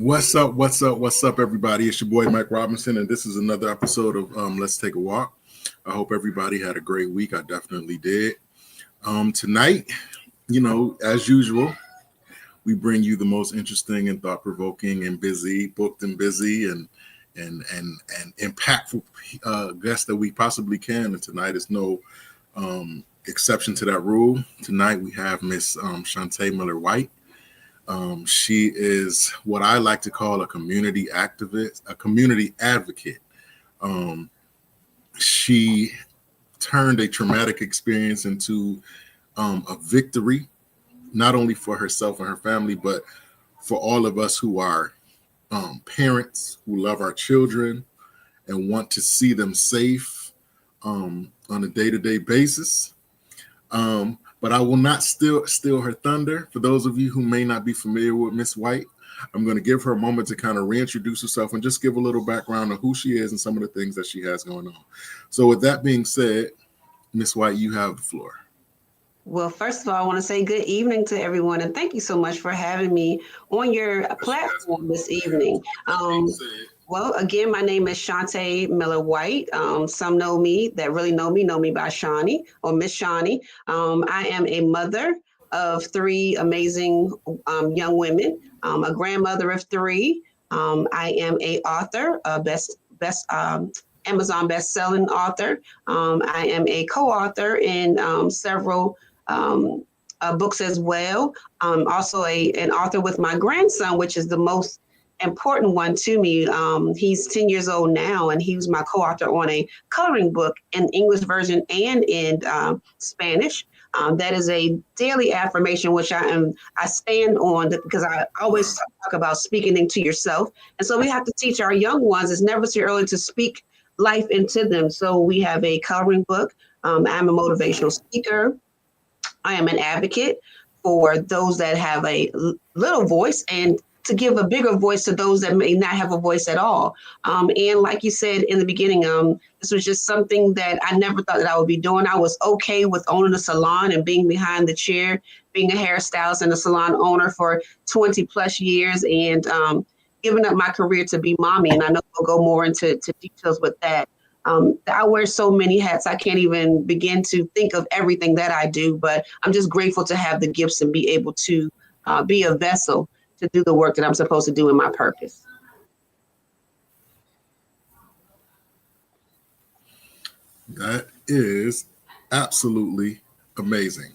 What's up? What's up? What's up, everybody? It's your boy Mike Robinson, and this is another episode of Let's Take a Walk. I hope everybody had a great week. I definitely did. Tonight, as usual, we bring you the most interesting and thought-provoking and booked and busy and impactful guests that we possibly can. And tonight is no exception to that rule. Tonight we have Miss Shawnie Miller-White. She is what I like to call a community activist, a community advocate. She turned a traumatic experience into a victory, not only for herself and her family, but for all of us who are parents who love our children and want to see them safe on a day-to-day basis. But I will not steal her thunder. For those of you who may not be familiar with Miss White, I'm going to give her a moment to kind of reintroduce herself and just give a little background of who she is and some of the things that she has going on. So with that being said, Miss White, you have the floor. Well, first of all, I want to say good evening to everyone, and thank you so much for having me on your platform this evening. Well, again, my name is Shawnie Miller-White. Some know me that really know me by Shawnie or Miss Shawnie. I am a mother of three amazing young women, a grandmother of three. I am a author, a best Amazon best-selling author. I am a co-author in several books as well. Also an author with my grandson, which is the most important one to me. He's 10 years old now, and he was my co-author on a coloring book in English version and in Spanish. That is a daily affirmation, which I stand on, because I always talk about speaking into yourself. And so we have to teach our young ones, it's never too early to speak life into them. So we have a coloring book. I'm a motivational speaker. I am an advocate for those that have a little voice, and to give a bigger voice to those that may not have a voice at all. And like you said in the beginning, this was just something that I never thought that I would be doing. I was okay with owning a salon and being behind the chair, being a hairstylist and a salon owner for 20 plus years, and giving up my career to be mommy. And I know we'll go more into details with that. I wear so many hats, I can't even begin to think of everything that I do, but I'm just grateful to have the gifts and be able to be a vessel to do the work that I'm supposed to do in my purpose. That is absolutely amazing.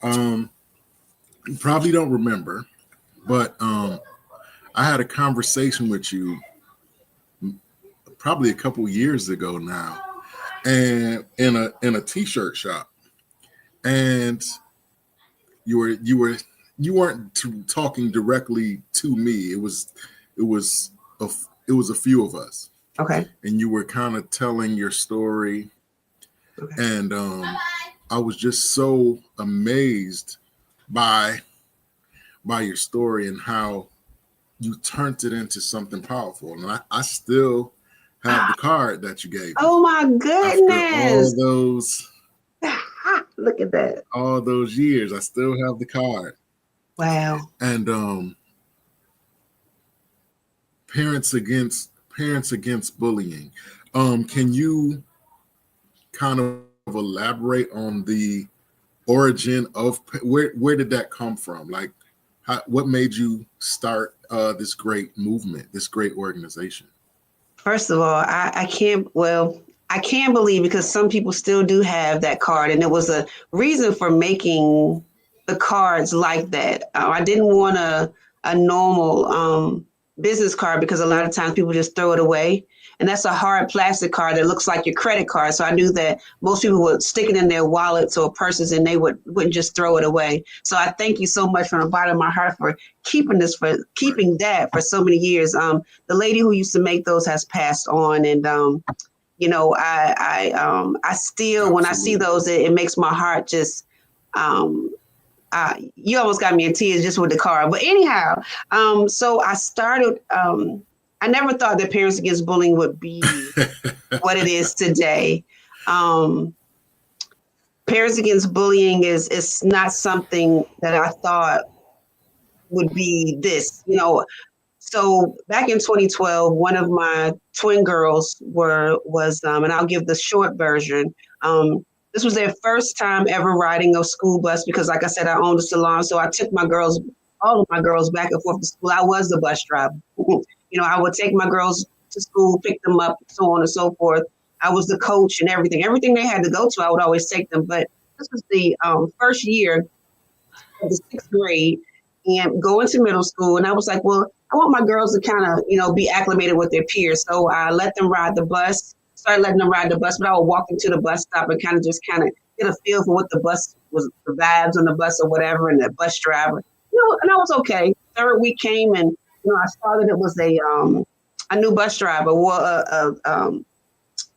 You probably don't remember, but I had a conversation with you probably a couple years ago now, and in a t-shirt shop, and you weren't talking directly to me. It was a few of us. Okay. And you were kind of telling your story. Okay. And I was just so amazed by your story and how you turned it into something powerful. And I still have the card that you gave me. Oh my goodness. After all those look at that. All those years, I still have the card. Wow. And parents against bullying. Can you kind of elaborate on the origin of where did that come from? Like, what made you start this great movement, this great organization? First of all, I can't believe, because some people still do have that card, and it was a reason for making the cards like that. I didn't want a normal business card, because a lot of times people just throw it away, and that's a hard plastic card that looks like your credit card. So I knew that most people would stick it in their wallets or purses, and they wouldn't just throw it away. So I thank you so much from the bottom of my heart for keeping that for so many years. The lady who used to make those has passed on, and I still, when I see those, it makes my heart just, you almost got me in tears just with the card. But anyhow, so I started, I never thought that Parents Against Bullying would be what it is today. Parents Against Bullying is not something that I thought would be this, So back in 2012, one of my twin girls was and I'll give the short version. This was their first time ever riding a school bus because, like I said, I owned a salon, so I took all of my girls, back and forth to school. I was the bus driver. I would take my girls to school, pick them up, so on and so forth. I was the coach and everything. Everything they had to go to, I would always take them. But this was the first year of the sixth grade and go into middle school. And I was like, well, I want my girls to kind of, be acclimated with their peers. So I let them ride the bus, started letting them ride the bus, but I would walk them to the bus stop and kind of get a feel for what the bus was, the vibes on the bus or whatever, and the bus driver. And I was okay. Third week came and, I saw that it was a new bus driver,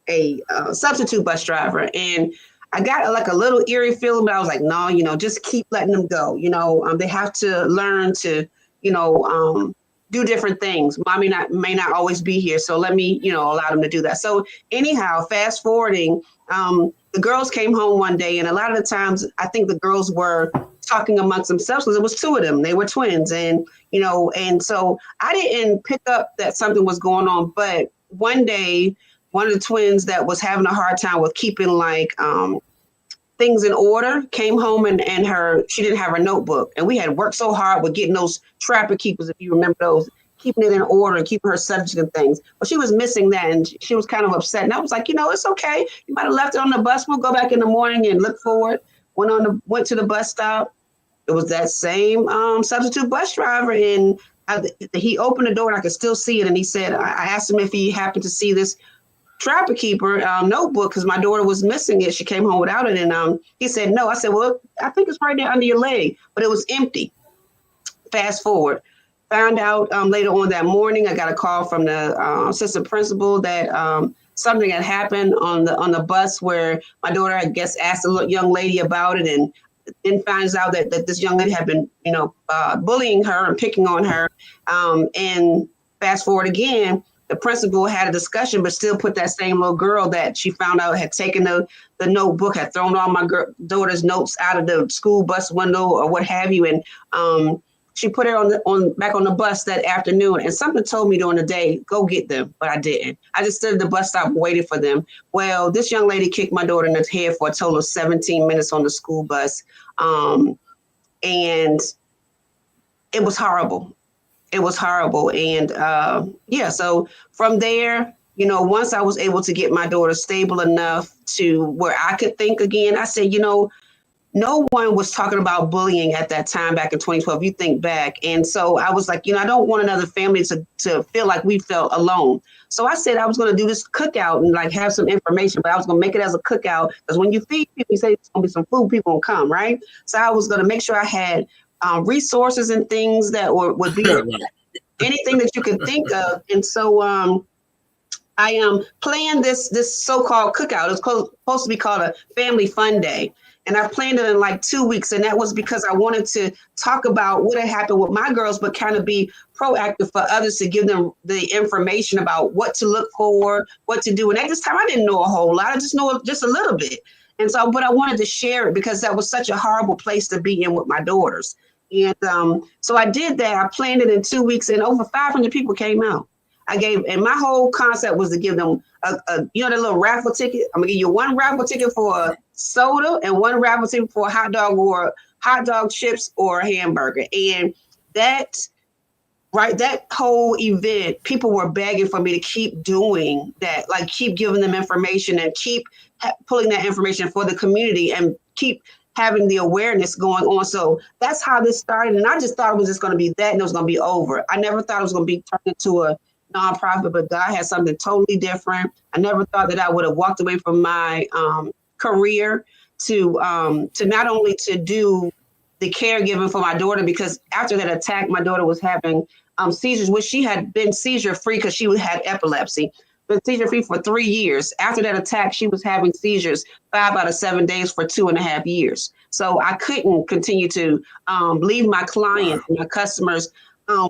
a substitute bus driver. And I got like a little eerie feeling, but I was like, no, just keep letting them go. They have to learn to, do different things. Mommy may not always be here. So let me, allow them to do that. So anyhow, fast forwarding, the girls came home one day, and a lot of the times I think the girls were talking amongst themselves because it was two of them. They were twins. And, and so I didn't pick up that something was going on. But one day, one of the twins that was having a hard time with keeping things in order came home and she didn't have her notebook. And we had worked so hard with getting those trapper keepers, if you remember those, keeping it in order and keeping her subject and things. But she was missing that, and she was kind of upset. And I was like, it's okay. You might have left it on the bus. We'll go back in the morning and look for it. Went to the bus stop. It was that same substitute bus driver, and he opened the door and I could still see it. And he said, I asked him if he happened to see this trapper keeper notebook because my daughter was missing it. She came home without it. And he said, no. I said, well, I think it's right there under your leg, but it was empty. Fast forward. Found out later on that morning, I got a call from the assistant principal that something had happened on the bus where my daughter, I guess, asked a young lady about it, and then finds out that this young lady had been, bullying her and picking on her. And fast forward again, the principal had a discussion, but still put that same little girl that she found out had taken the notebook, had thrown all my daughter's notes out of the school bus window or what have you. And she put it back on the bus that afternoon. And something told me during the day, go get them, but I didn't. I just stood at the bus stop and waited for them. Well, this young lady kicked my daughter in the head for a total of 17 minutes on the school bus. And it was horrible. It was horrible. And so from there, once I was able to get my daughter stable enough to where I could think again, I said, no one was talking about bullying at that time back in 2012. You think back. And so I was like, I don't want another family to feel like we felt alone. So I said I was going to do this cookout and have some information, but I was going to make it as a cookout because when you feed people, you say it's going to be some food, people will come, right? So I was going to make sure I had resources and things that would be anything that you could think of. And so I planned this so-called cookout. It was supposed to be called a family fun day. And I planned it in 2 weeks. And that was because I wanted to talk about what had happened with my girls, but kind of be proactive for others to give them the information about what to look for, what to do. And at this time, I didn't know a whole lot. I just know just a little bit. And so, but I wanted to share it because that was such a horrible place to be in with my daughters. And so I did that. I planned it in 2 weeks and over 500 people came out. And my whole concept was to give them that little raffle ticket. I'm gonna give you one raffle ticket for a soda and one raffle ticket for a hot dog or hot dog chips or a hamburger. And that whole event, people were begging for me to keep doing that, keep giving them information and keep pulling that information for the community and keep having the awareness going on. So that's how this started. And I just thought it was just going to be that and it was going to be over. I never thought it was going to be turned into a nonprofit, but God had something totally different. I never thought that I would have walked away from my career to not only to do the caregiving for my daughter, because after that attack, my daughter was having seizures, which she had been seizure free because she had epilepsy, been seizure free for 3 years. After that attack, she was having seizures 5 out of 7 days for 2.5 years. So I couldn't continue to leave my clients and my customers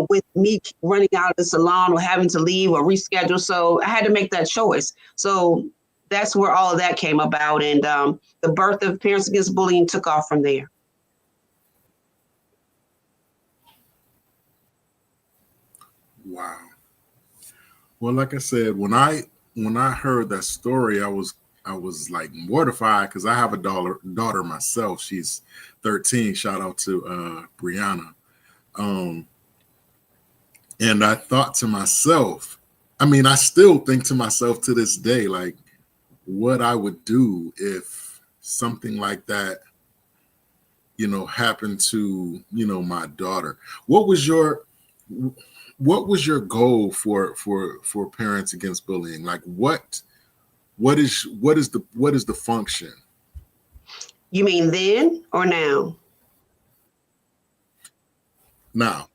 with me running out of the salon or having to leave or reschedule. So I had to make that choice. So that's where all of that came about. And the birth of Parents Against Bullying took off from there. Wow. Well, like I said, when I heard that story, I was like mortified because I have a daughter myself. She's 13. Shout out to Brianna. Um, and I thought to myself, I mean, I still think to myself to this day, like what I would do if something like that, happened to, my daughter. What was your what was your goal for Parents Against Bullying? Like what is the function You mean then or now? now?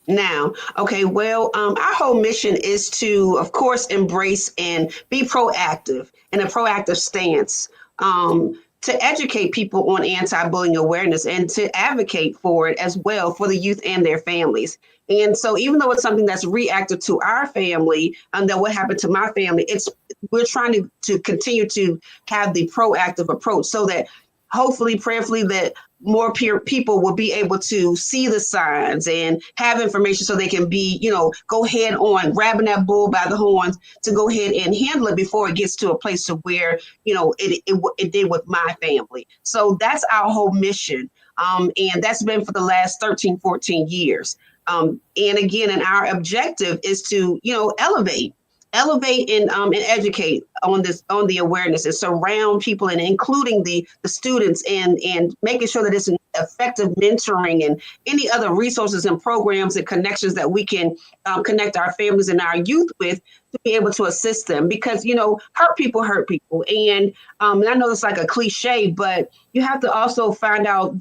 Now, okay, well, our whole mission is to, of course, embrace and be proactive in a proactive stance, to educate people on anti-bullying awareness and to advocate for it as well for the youth and their families. And so, even though it's something that's reactive to our family, and that what happened to my family, it's we're trying to continue to have the proactive approach so that hopefully, prayerfully, that more people will be able to see the signs and have information so they can be, go head on, grabbing that bull by the horns to go ahead and handle it before it gets to a place to where, it did with my family. So that's our whole mission. And that's been for the last 13, 14 years. And again, and our objective is to, elevate and educate on the awareness and surround people and including the students and making sure that it's an effective mentoring and any other resources and programs and connections that we can connect our families and our youth with to be able to assist them because hurt people and I know it's like a cliche, but you have to also find out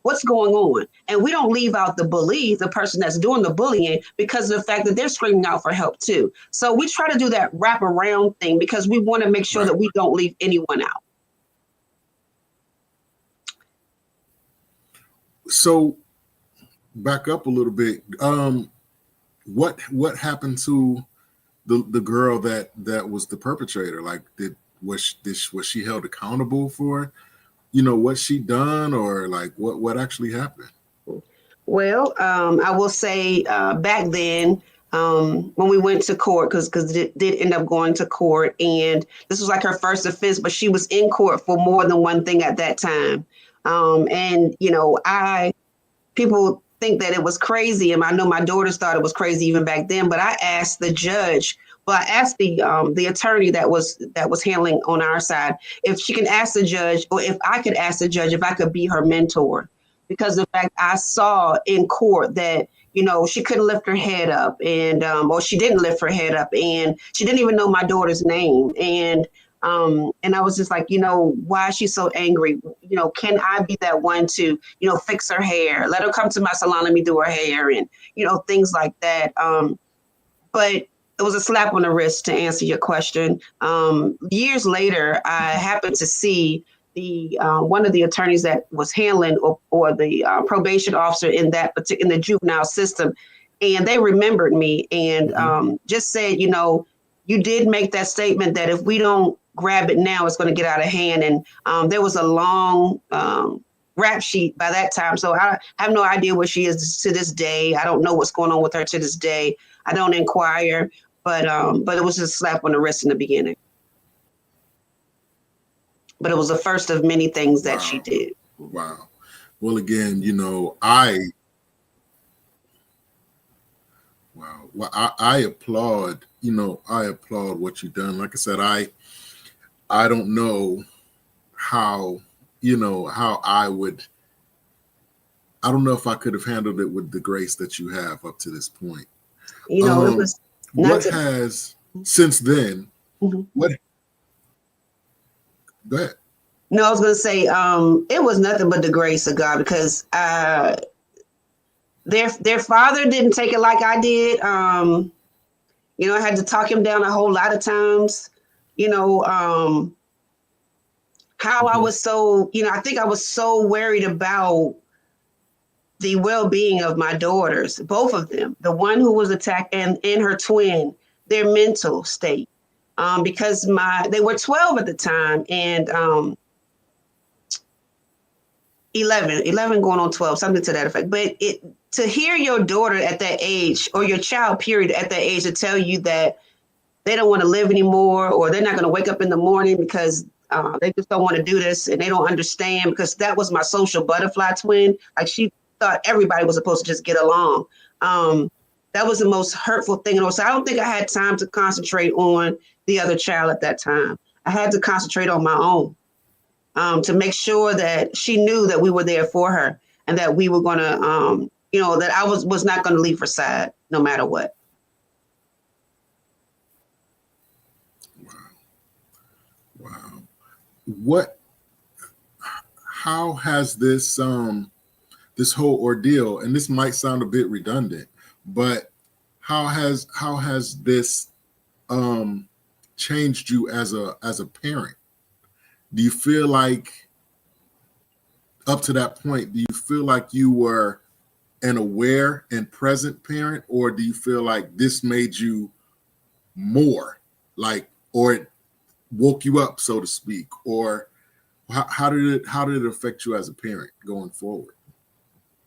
what's going on, and we don't leave out the person that's doing the bullying, because of the fact that they're screaming out for help too. So we try to do that wrap around thing because we want to make sure Right. that we don't leave anyone out. So back up a little bit. What happened to the girl that was the perpetrator? Like, was she held accountable for what she done, or like what actually happened? Well, I will say back then, when we went to court, because it did end up going to court, and this was like her first offense, but she was in court for more than one thing at that time. And I people think that it was crazy, and I know my daughters thought it was crazy even back then. But I asked the judge, well, I asked the attorney that was handling on our side if she can ask the judge, or if I could ask the judge if I could be her mentor, because the fact I saw in court that she couldn't lift her head up, and or she didn't lift her head up, and she didn't even know my daughter's name, and I was just like, why is she so angry? Can I be that one to, fix her hair, let her come to my salon, let me do her hair, and, things like that. But it was a slap on the wrist, to answer your question. Years later, I happened to see the one of the attorneys that was handling or the probation officer in in the juvenile system, and they remembered me and just said, you did make that statement that if we don't grab it now, it's going to get out of hand. And there was a long rap sheet by that time. So I have no idea where she is to this day. I don't know what's going on with her to this day. I don't inquire, but it was just a slap on the wrist in the beginning. But it was the first of many things that she did. Wow. Well, again, wow. Well, I applaud, I applaud what you've done. Like I said, I don't know how, how I don't know if I could have handled it with the grace that you have up to this point. It was what has since then, what, go ahead. No, I was going to say it was nothing but the grace of God, because their father didn't take it like I did. I had to talk him down a whole lot of times. How I was so, I think I was so worried about the well-being of my daughters, both of them, the one who was attacked and her twin, their mental state, because they were 12 at the time, and 11 going on 12, something to that effect. But to hear your daughter at that age, or your child period at that age, to tell you that they don't want to live anymore, or they're not going to wake up in the morning because they just don't want to do this, and they don't understand, because that was my social butterfly twin. Like, she thought everybody was supposed to just get along. That was the most hurtful thing. And so I don't think I had time to concentrate on the other child at that time. I had to concentrate on my own, to make sure that she knew that we were there for her, and that we were going to, that I was not going to leave her side no matter what. Wow. How has this this whole ordeal, and this might sound a bit redundant, but how has this changed you as a parent? Do you feel like, up to that point, do you feel like you were an aware and present parent, or do you feel like this made you more, like, or it woke you up, so to speak, or how did it affect you as a parent going forward?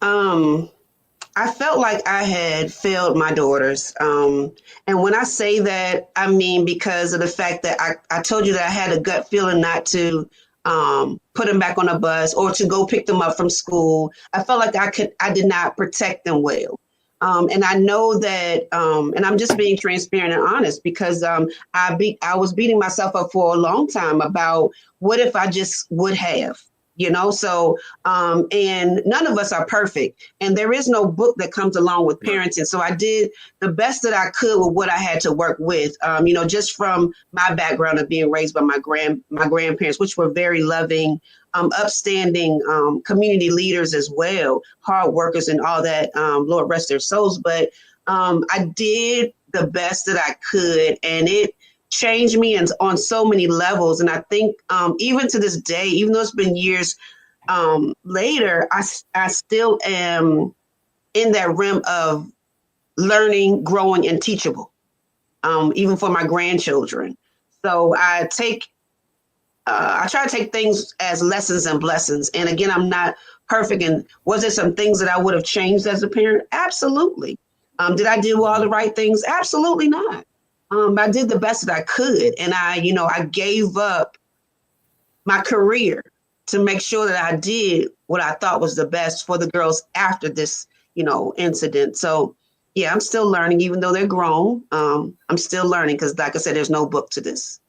I felt like I had failed my daughters. And when I say that, I mean because of the fact that I told you that I had a gut feeling not to put them back on a bus or to go pick them up from school. I felt like I did not protect them well. And I know that, and I'm just being transparent and honest, because I was beating myself up for a long time about what if I just would have. So, and none of us are perfect, and there is no book that comes along with parenting. So I did the best that I could with what I had to work with, just from my background of being raised by my grandparents, which were very loving, upstanding, community leaders as well, hard workers and all that, Lord rest their souls. But I did the best that I could, and it changed me on so many levels. And I think even to this day, even though it's been years later, I still am in that realm of learning, growing, and teachable, even for my grandchildren. So I try to take things as lessons and blessings. And again, I'm not perfect. And was there some things that I would have changed as a parent? Absolutely. Did I do all the right things? Absolutely not. I did the best that I could. And I gave up my career to make sure that I did what I thought was the best for the girls after this, incident. So, yeah, I'm still learning, even though they're grown. I'm still learning because, like I said, there's no book to this.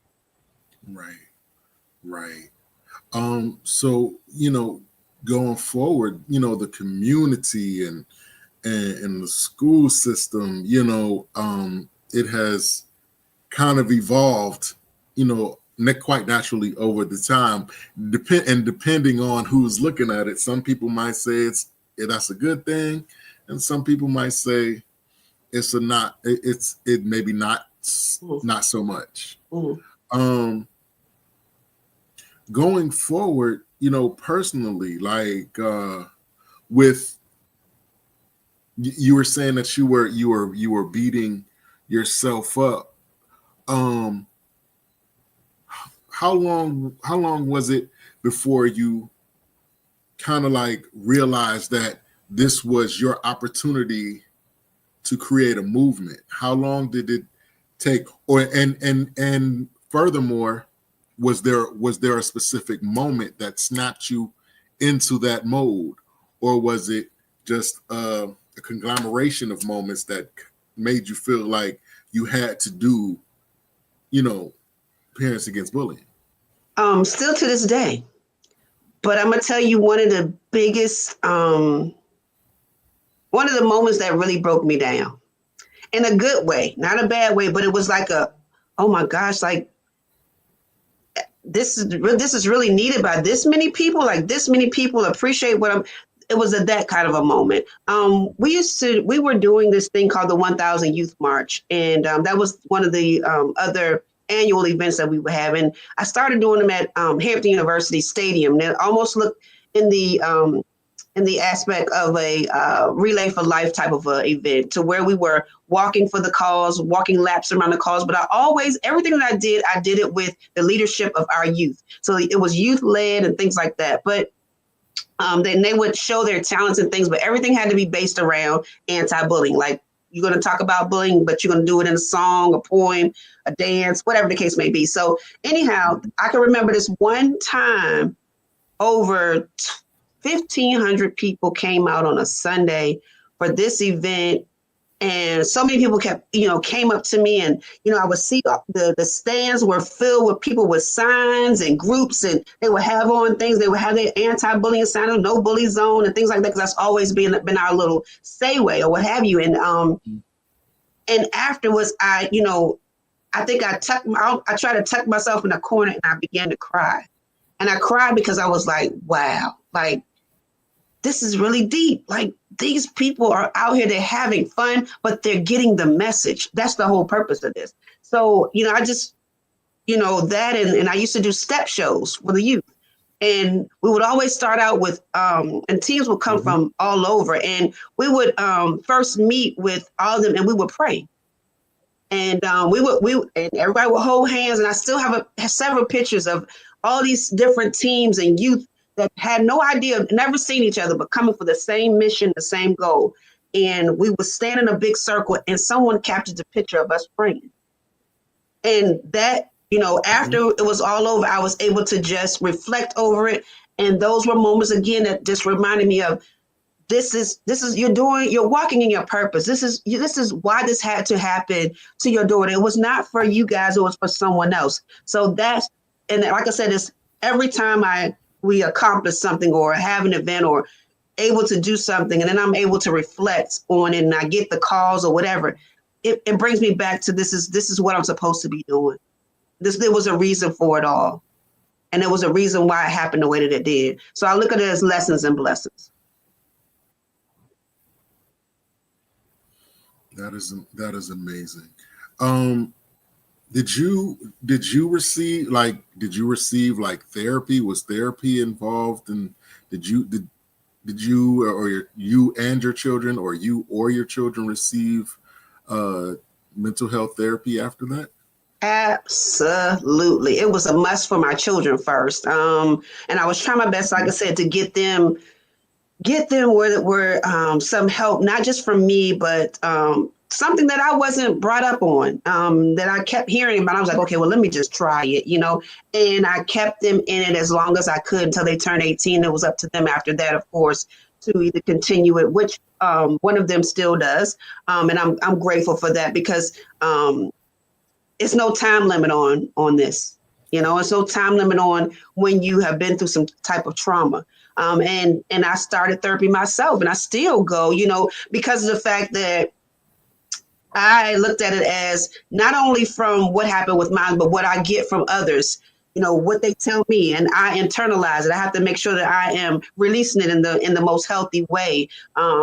Right. So, going forward, the community and the school system, it has kind of evolved, quite naturally over the time. Depending on who's looking at it, some people might say that's a good thing, and some people might say it's maybe not so much. Going forward, personally, like with you were saying that you were beating yourself up. How long was it before you kind of like realized that this was your opportunity to create a movement? How long did it take? And furthermore, was there a specific moment that snapped you into that mode, or was it just a conglomeration of moments that made you feel like you had to do, Parents Against Bullying? Still to this day. But I'm gonna tell you one of the biggest, one of the moments that really broke me down in a good way, not a bad way, but it was like oh my gosh, like this is really needed by this many people. Like this many people appreciate it was that kind of a moment. We were doing this thing called the 1000 Youth March. And that was one of the other annual events that we were having. I started doing them at Hampton University Stadium. They almost looked in the aspect of a Relay for Life type of event, to where we were walking for the cause, walking laps around the cause. But everything that I did it with the leadership of our youth. So it was youth led and things like that. But then they would show their talents and things, but everything had to be based around anti-bullying. Like, you're going to talk about bullying, but you're going to do it in a song, a poem, a dance, whatever the case may be. So anyhow, I can remember this one time over 1,500 people came out on a Sunday for this event. And so many people came up to me, and, I would see the stands were filled with people with signs and groups, and they would have on things. They would have their anti-bullying sign, no bully zone, and things like that, because that's always been our little say way or what have you. And afterwards, I think I tried to tuck myself in a corner, and I began to cry. And I cried because I was like, wow, like, this is really deep. Like, these people are out here, they're having fun, but they're getting the message. That's the whole purpose of this. So, I just, that, and I used to do step shows for the youth. And we would always start out with, and teams would come from all over. And we would first meet with all of them, and we would pray. And and everybody would hold hands. And I still have several pictures of all these different teams and youth that had no idea, never seen each other, but coming for the same mission, the same goal. And we would stand in a big circle, and someone captured the picture of us praying. And that, after it was all over, I was able to just reflect over it. And those were moments, again, that just reminded me of, this is you're walking in your purpose. This is why this had to happen to your daughter. It was not for you guys, it was for someone else. So and like I said, it's every time we accomplish something or have an event or able to do something, and then I'm able to reflect on it, and I get the calls or whatever, it brings me back to this is what I'm supposed to be doing. There was a reason for it all. And there was a reason why it happened the way that it did. So I look at it as lessons and blessings. That is amazing. Did you receive like therapy? Was therapy involved? And did you or you and your children, or you or your children receive mental health therapy after that? Absolutely. It was a must for my children first. And I was trying my best, like I said, to get them where some help, not just from me, but something that I wasn't brought up on, that I kept hearing about. I was like, okay, well, let me just try it, and I kept them in it as long as I could until they turned 18. It was up to them after that, of course, to either continue it, which one of them still does. And I'm grateful for that, because it's no time limit on this. It's no time limit on when you have been through some type of trauma. And I started therapy myself, and I still go, because of the fact that I looked at it as not only from what happened with mine, but what I get from others, what they tell me, and I internalize it. I have to make sure that I am releasing it in the most healthy way.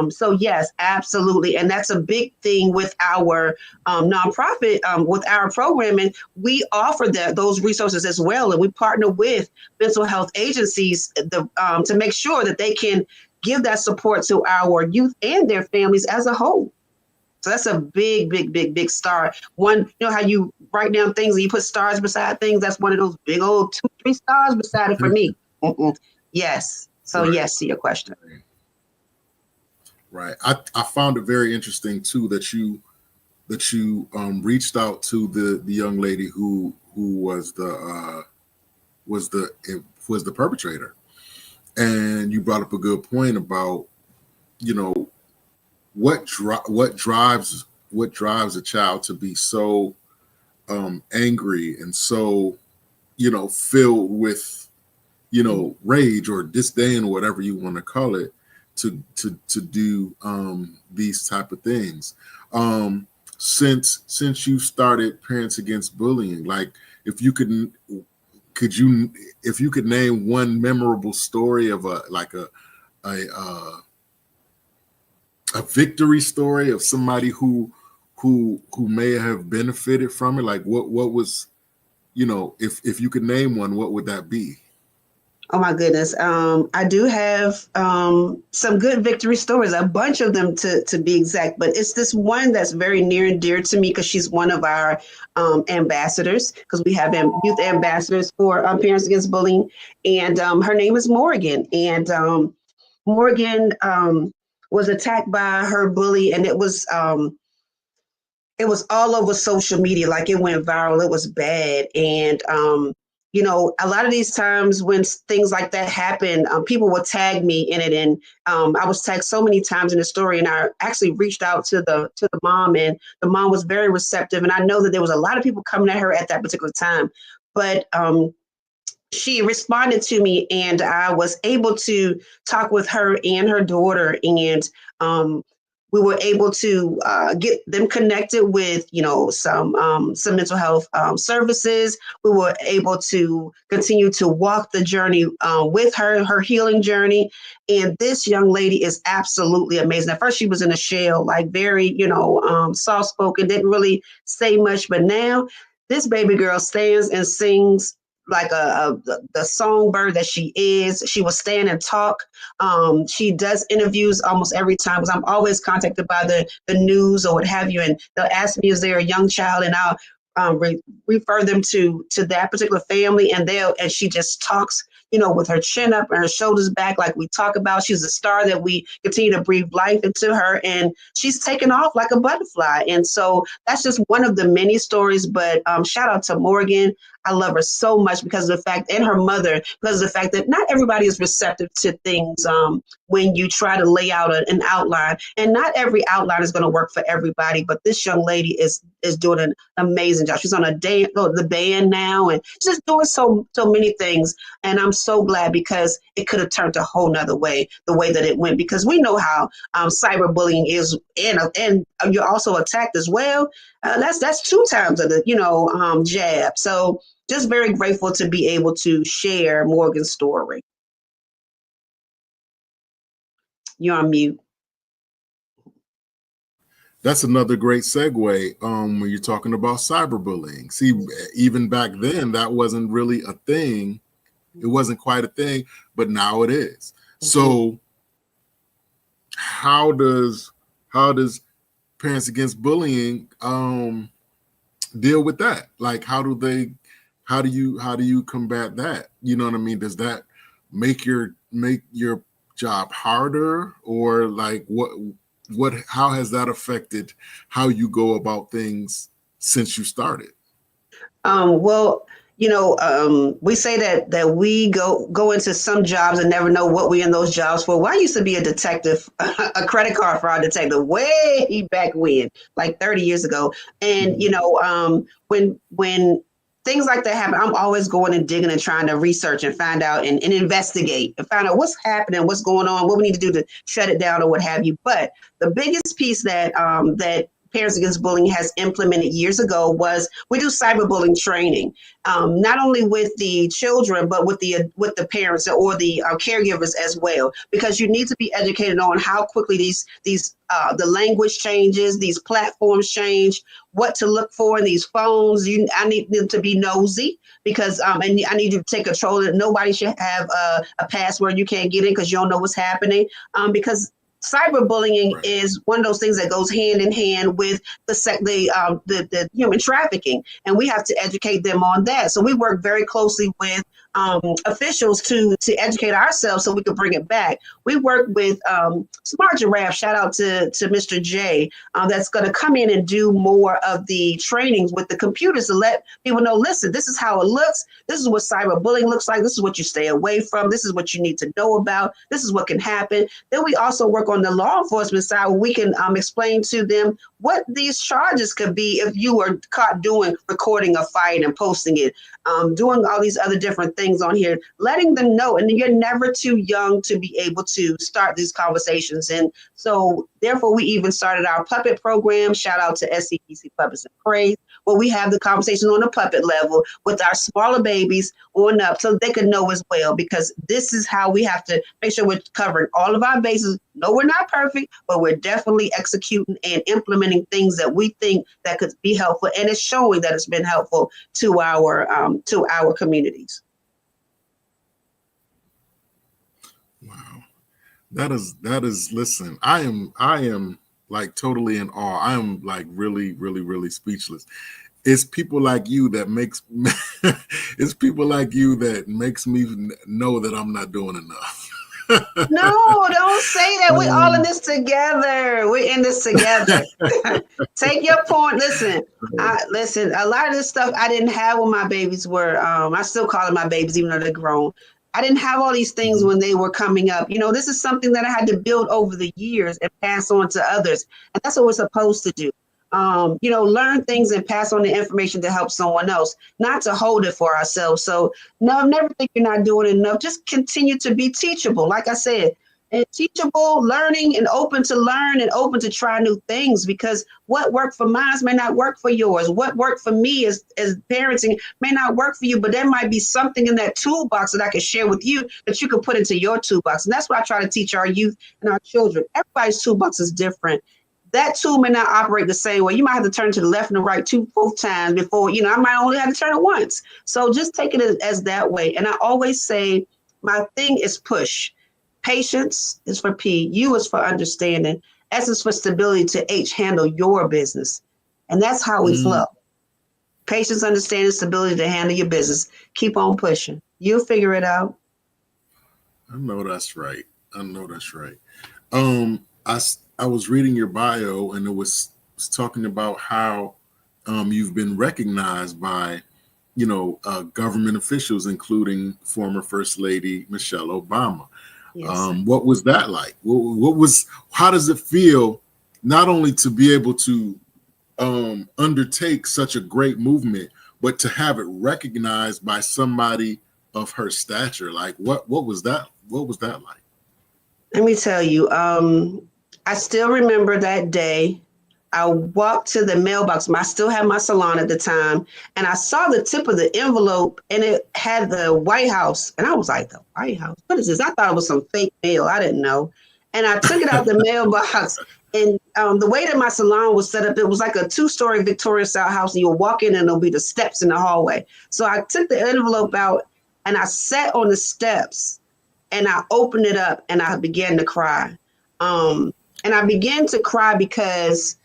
So yes, absolutely. And that's a big thing with our nonprofit, with our programming. We offer those resources as well. And we partner with mental health agencies to make sure that they can give that support to our youth and their families as a whole. So that's a big, big, big, big star. One, how you write down things and you put stars beside things. That's one of those big old 2-3 stars beside it for me. Yes. So right. Yes to your question. Right. I found it very interesting too that you reached out to the young lady who was the perpetrator, and you brought up a good point about what drives a child to be so angry and so filled with rage or disdain or whatever you want to call it to do these type of things. Since you started Parents Against Bullying, like if you could name one memorable story of a victory story of somebody who may have benefited from it, like what was, if you could name one, what would that be? Oh my goodness. I do have some good victory stories, a bunch of them to be exact, but it's this one that's very near and dear to me because she's one of our ambassadors, because we have youth ambassadors for Parents Against Bullying, and her name is Morgan. And Morgan was attacked by her bully, and it was all over social media. Like it went viral. It was bad. And, a lot of these times when things like that happen, people will tag me in it. And I was tagged so many times in the story. And I actually reached out to the mom, and the mom was very receptive. And I know that there was a lot of people coming at her at that particular time. But she responded to me, and I was able to talk with her and her daughter, and we were able to get them connected with, some mental health services. We were able to continue to walk the journey with her healing journey. And this young lady is absolutely amazing. At first, she was in a shell, like very, soft spoken, didn't really say much, but now this baby girl stands and sings like the songbird that she is. She will stand and talk. She does interviews almost every time, because I'm always contacted by the news or what have you, and they'll ask me, is there a young child, and I'll refer them to that particular family, and she just talks, with her chin up and her shoulders back, like we talk about. She's a star that we continue to breathe life into her, and she's taken off like a butterfly. And so that's just one of the many stories. But shout out to Morgan. I love her so much because of the fact, and her mother, because of the fact that not everybody is receptive to things when you try to lay out an outline, and not every outline is going to work for everybody. But this young lady is doing an amazing job. She's on the band now, and just doing so many things. And I'm so glad, because it could have turned a whole nother way, the way that it went, because we know how cyberbullying is, and you're also attacked as well. That's two times of the jab. So just very grateful to be able to share Morgan's story. You're on mute. That's another great segue when you're talking about cyberbullying. See, even back then, that wasn't really a thing. It wasn't quite a thing, but now it is. Mm-hmm. So how does Parents Against Bullying deal with that? Like, how do you combat that? You know what I mean? Does that make your job harder, or like how has that affected how you go about things since you started? Well, we say that we go into some jobs and never know what we're in those jobs for. Well, I used to be a detective, a credit card fraud detective way back when, like 30 years ago. And, when things like that happen, I'm always going and digging and trying to research and find out and investigate and find out what's happening, what's going on, what we need to do to shut it down or what have you. But the biggest piece that Parents Against Bullying has implemented years ago was we do cyberbullying training, not only with the children, but with the parents or the caregivers as well, because you need to be educated on how quickly these the language changes, these platforms change, what to look for in these phones. I need them to be nosy, because and I need you to take control of it. Nobody should have a password you can't get in because you don't know what's happening, because cyberbullying Right. is one of those things that goes hand in hand with the human trafficking, and we have to educate them on that. So we work very closely with officials to educate ourselves so we can bring it back. We work with Smart Giraffe. Shout out to Mr. J, that's going to come in and do more of the trainings with the computers to let people know, listen, this is how it looks. This is what cyberbullying looks like. This is what you stay away from. This is what you need to know about. This is what can happen. Then we also work on the law enforcement side, where we can explain to them what these charges could be if you were caught recording a fight and posting it, doing all these other different things on here, letting them know. And you're never too young to be able to start these conversations. And so therefore, we even started our puppet program. Shout out to SCPC Puppets and Praise, where we have the conversations on the puppet level with our smaller babies on up, so they can know as well, because this is how we have to make sure we're covering all of our bases. No, we're not perfect, but we're definitely executing and implementing things that we think that could be helpful, and it's showing that it's been helpful to our communities. Wow. That is listen, I am like totally in awe. I am like really, really, really speechless. It's people like you that makes it's people like you that makes me know that I'm not doing enough. No, don't say that. We're all in this together. We're in this together. Take your point. Listen, listen. A lot of this stuff I didn't have when my babies were. I still call them my babies, even though they're grown. I didn't have all these things when they were coming up. You know, this is something that I had to build over the years and pass on to others, and that's what we're supposed to do. You know, learn things and pass on the information to help someone else, not to hold it for ourselves. So, no, never think you're not doing enough. Just continue to be teachable. Like I said, and teachable, learning, and open to learn and open to try new things, because what worked for mine may not work for yours. What worked for me as parenting may not work for you, but there might be something in that toolbox that I can share with you that you can put into your toolbox. And that's what I try to teach our youth and our children. Everybody's toolbox is different. That tool may not operate the same way. You might have to turn to the left and the right both times before, you know, I might only have to turn it once. So just take it as that way. And I always say my thing is push. Patience is for P, U is for understanding, S is for stability, to H, handle your business. And that's how we flow. Patience, understanding, stability to handle your business. Keep on pushing. You'll figure it out. I know that's right. I was reading your bio, and it was talking about how you've been recognized by, you know, government officials, including former First Lady Michelle Obama. Yes. What was that like? How does it feel not only to be able to undertake such a great movement, but to have it recognized by somebody of her stature? Like, what was that? What was that like? Let me tell you, I still remember that day. I walked to the mailbox. I still had my salon at the time, and I saw the tip of the envelope, and it had the White House. And I was like, the White House? What is this? I thought it was some fake mail. I didn't know. And I took it out the mailbox. And the way that my salon was set up, it was like a 2-story Victorian-style house, and you'll walk in, and there'll be the steps in the hallway. So I took the envelope out, and I sat on the steps, and I opened it up, and I began to cry. And I began to cry because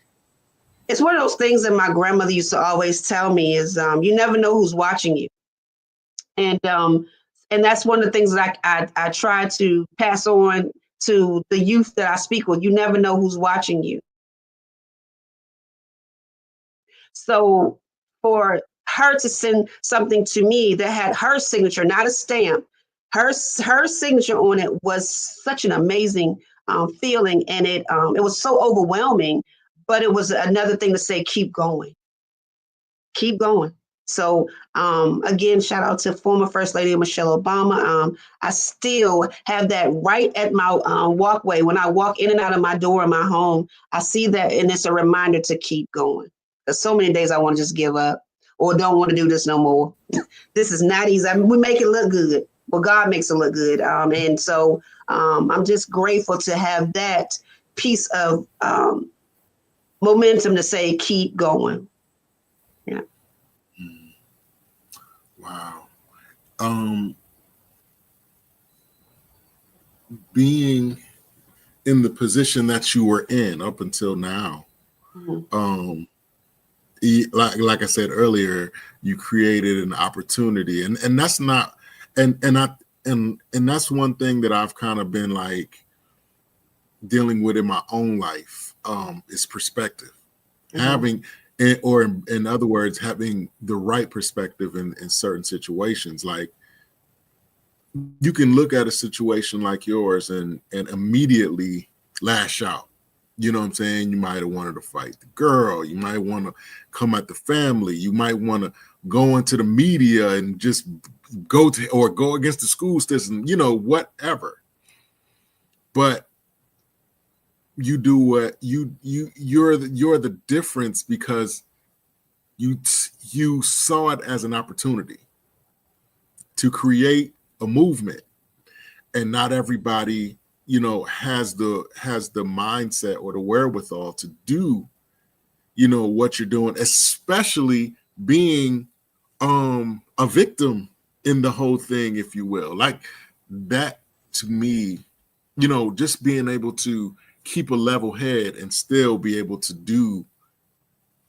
it's one of those things that my grandmother used to always tell me is you never know who's watching you. And that's one of the things that I try to pass on to the youth that I speak with. You never know who's watching you. So for her to send something to me that had her signature, not a stamp, her signature on it was such an amazing feeling. And it was so overwhelming, but it was another thing to say, keep going. Keep going. So again, shout out to former First Lady Michelle Obama. I still have that right at my walkway. When I walk in and out of my door in my home, I see that, and it's a reminder to keep going. There's so many days I want to just give up or don't want to do this no more. This is not easy. I mean, we make it look good. Well, God makes it look good. And so I'm just grateful to have that piece of momentum to say, keep going. Yeah. Wow. Being in the position that you were in up until now, like I said earlier, you created an opportunity, and that's not, and that's one thing that I've kind of been like dealing with in my own life, is perspective. Having, or in other words, having the right perspective in certain situations. Like, you can look at a situation like yours and immediately lash out. You know what I'm saying? You might have wanted to fight the girl. You might want to come at the family. You might want to go into the media and just go against the school system, you know, whatever. But you do what you're the difference, because you saw it as an opportunity to create a movement, and not everybody, you know, has the mindset or the wherewithal to do, you know, what you're doing, especially being a victim in the whole thing, if you will. Like, that to me, you know, just being able to keep a level head and still be able to do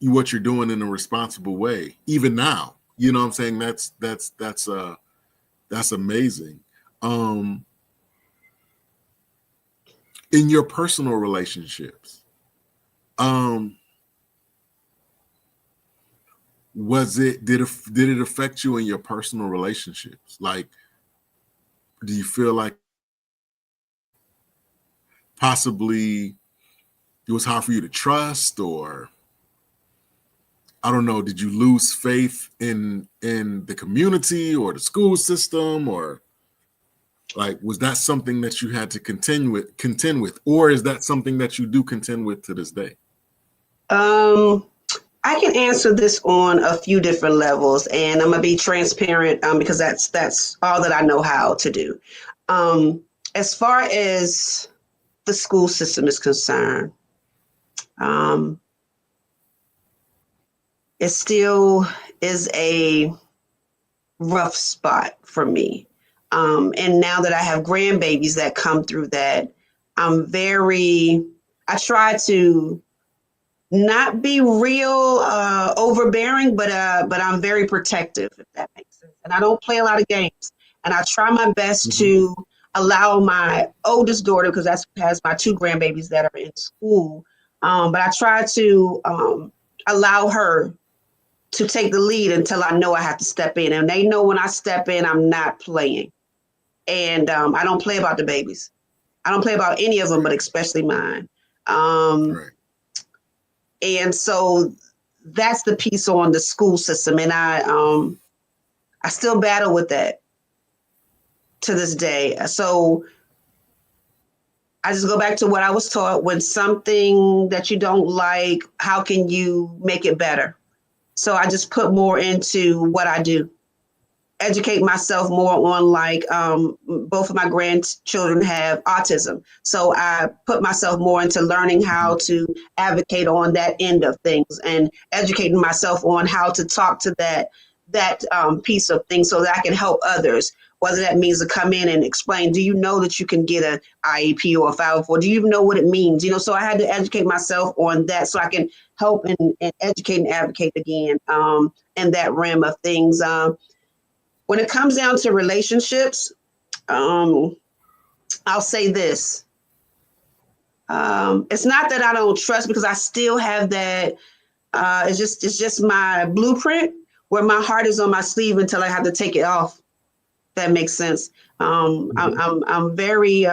what you're doing in a responsible way, even now, you know what I'm saying? That's amazing. in your personal relationships, did it affect you in your personal relationships? Like, do you feel like possibly it was hard for you to trust, or I don't know, did you lose faith in the community or the school system, or like, was that something that you had to contend with, or is that something that you do contend with to this day? I can answer this on a few different levels, and I'm gonna be transparent because that's all that I know how to do. As far as the school system is concerned, um, it still is a rough spot for me. And now that I have grandbabies that come through that, I try to not be real overbearing, but I'm very protective, if that makes sense. And I don't play a lot of games. And I try my best to allow my oldest daughter, because that's who has my two grandbabies that are in school. But I try to allow her to take the lead until I know I have to step in. And they know when I step in, I'm not playing. And I don't play about the babies. I don't play about any of them, but especially mine. Right. And so that's the piece on the school system. And I still battle with that to this day. So I just go back to what I was taught: when something that you don't like, how can you make it better? So I just put more into what I do, educate myself more on, like, both of my grandchildren have autism. So I put myself more into learning how to advocate on that end of things, and educating myself on how to talk to that piece of things so that I can help others. Whether that means to come in and explain, do you know that you can get an IEP or a 504? Do you even know what it means? So I had to educate myself on that so I can help and educate and advocate again in that realm of things. When it comes down to relationships, I'll say this. It's not that I don't trust, because I still have that. It's just my blueprint where my heart is on my sleeve until I have to take it off. That makes sense. I'm very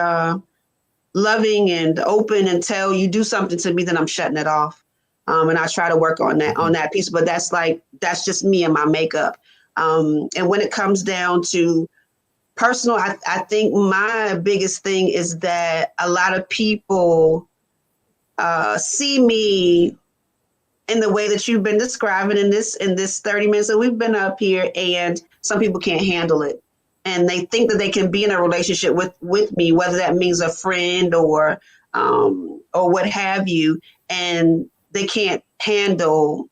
loving and open until you do something to me, then I'm shutting it off. And I try to work on that piece, but that's just me and my makeup. And when it comes down to personal, I think my biggest thing is that a lot of people see me in the way that you've been describing in this 30 minutes that we've been up here, and some people can't handle it. And they think that they can be in a relationship with me, whether that means a friend or what have you, and they can't handle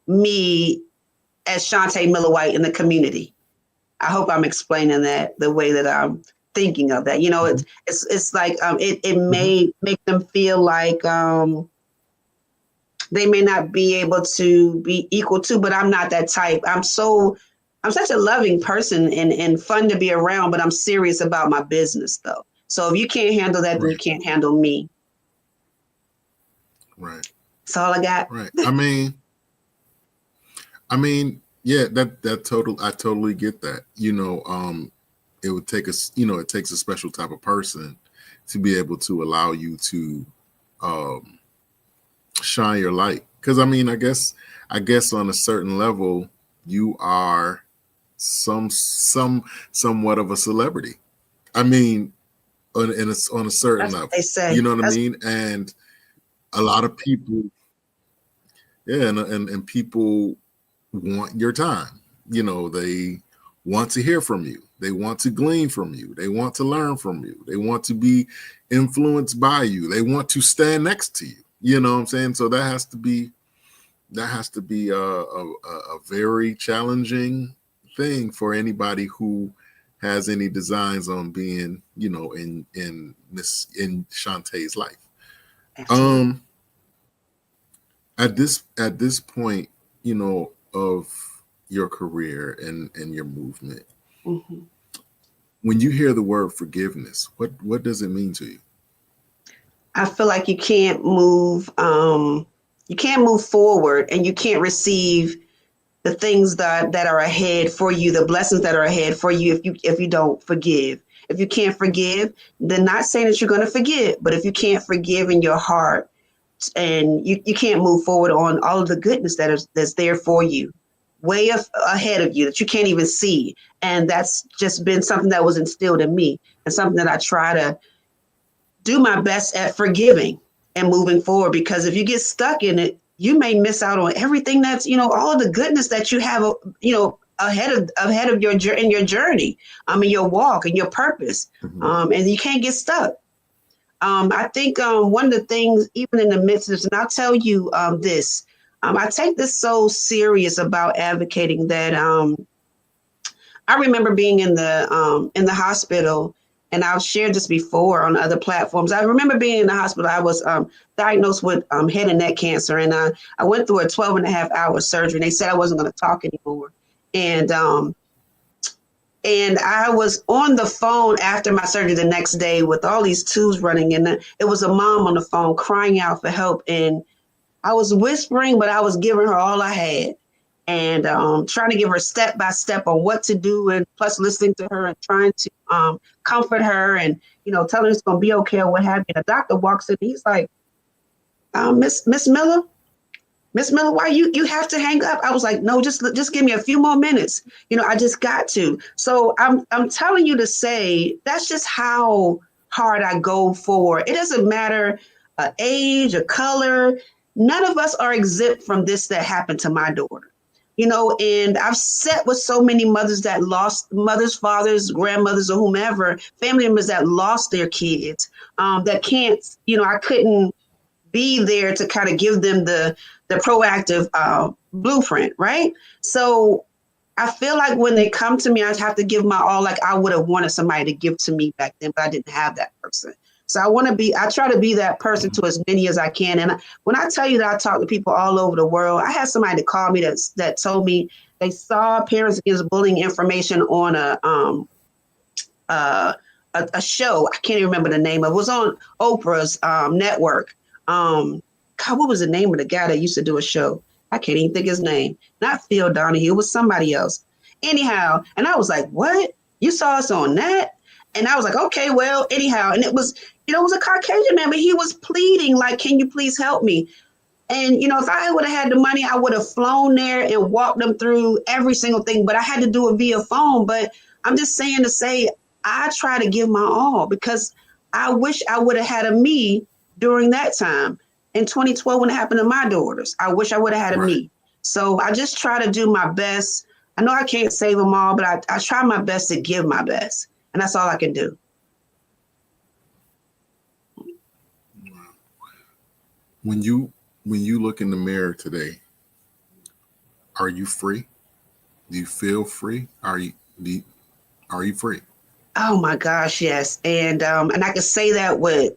me as Shawnie Miller White in the community. I hope I'm explaining that the way that I'm thinking of that. It's like it may make them feel like they may not be able to be equal to, but I'm not that type. I'm such a loving person and fun to be around, but I'm serious about my business though. So if you can't handle that, then you can't handle me. Right. That's all I got. Right. I mean, yeah, I totally get that. It would take us, it takes a special type of person to be able to allow you to shine your light. Because I guess on a certain level, you are somewhat of a celebrity. On a certain That's level, what they say. you know what I mean? And a lot of people, yeah, and people want your time. They want to hear from you. They want to glean from you. They want to learn from you. They want to be influenced by you. They want to stand next to you. You know what I'm saying? So that has to be a very challenging thing for anybody who has any designs on being, in Shantae's life. Absolutely. At this point, of your career and your movement, when you hear the word forgiveness, what does it mean to you? I feel like you can't move forward and you can't receive the things that are ahead for you, the blessings that are ahead for you if you don't forgive. If you can't forgive, then not saying that you're going to forget, but if you can't forgive in your heart and you can't move forward on all of the goodness that's there for you, way ahead of you that you can't even see. And that's just been something that was instilled in me and something that I try to do my best at forgiving and moving forward, because if you get stuck in it, you may miss out on everything that's, all of the goodness that you have, ahead of your journey, in your walk and your purpose. And you can't get stuck. I think one of the things, even in the midst of this, and I'll tell you this, I take this so serious about advocating that I remember being in the hospital, and I've shared this before on other platforms. I remember being in the hospital. I was diagnosed with head and neck cancer, and I went through a 12.5 hour surgery. And they said I wasn't going to talk anymore, and I was on the phone after my surgery the next day with all these tubes running, and it was a mom on the phone crying out for help, and I was whispering, but I was giving her all I had and trying to give her step by step on what to do, and plus listening to her and trying to comfort her and, tell her it's going to be okay or what have you. The doctor walks in, he's like, Miss Miller, Miss Miller, why you have to hang up? I was like, no, just give me a few more minutes. I just got to. So I'm telling you to say that's just how hard I go for. It doesn't matter age or color. None of us are exempt from this that happened to my daughter. And I've sat with so many mothers that lost mothers, fathers, grandmothers, or whomever, family members that lost their kids, that can't, I couldn't be there to kind of give them the proactive blueprint, right? So I feel like when they come to me, I have to give my all, like I would have wanted somebody to give to me back then, but I didn't have that person. So I try to be that person to as many as I can. And when I tell you that I talk to people all over the world, I had somebody to call me that told me they saw Parents Against Bullying information on a show. I can't even remember the name of it. It was on Oprah's network. God, what was the name of the guy that used to do a show? I can't even think his name. Not Phil Donahue. It was somebody else. Anyhow, and I was like, what? You saw us on that? And I was like, okay, well, anyhow. And it was, it was a Caucasian man, but he was pleading, like, can you please help me? And, if I would have had the money, I would have flown there and walked them through every single thing, but I had to do it via phone. But I'm just saying to say, I try to give my all because I wish I would have had a me during that time in 2012 when it happened to my daughters. I wish I would have had a me. So I just try to do my best. I know I can't save them all, but I try my best to give my best. And that's all I can do. When you look in the mirror today, are you free? Do you feel free? Are you free? Oh my gosh, yes. And I can say that with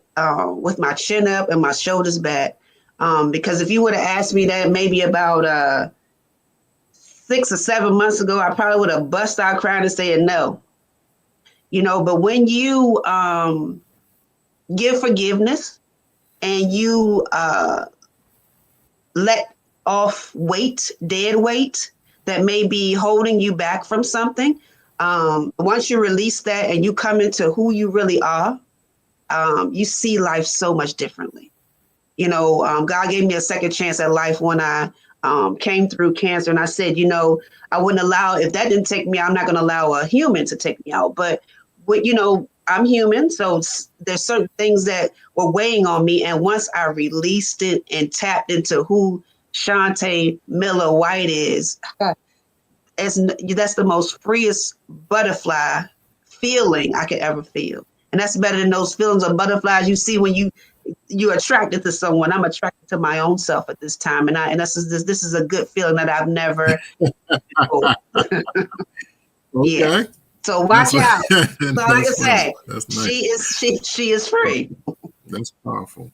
my chin up and my shoulders back. Because if you would have asked me that maybe about 6 or 7 months ago, I probably would have bust out crying and said no. But when you give forgiveness and you let off weight, dead weight that may be holding you back from something, once you release that and you come into who you really are, you see life so much differently. God gave me a second chance at life when I came through cancer. And I said, I wouldn't allow, if that didn't take me out, I'm not going to allow a human to take me out. But, I'm human. So there's certain things that were weighing on me. And once I released it and tapped into who Shawnie Miller White is, that's the most freest butterfly feeling I could ever feel. And that's better than those feelings of butterflies you see when you're attracted to someone. I'm attracted to my own self at this time. And this is a good feeling that I've never. Okay. Yeah. So watch out. So like I say, that's nice. she is free. That's powerful.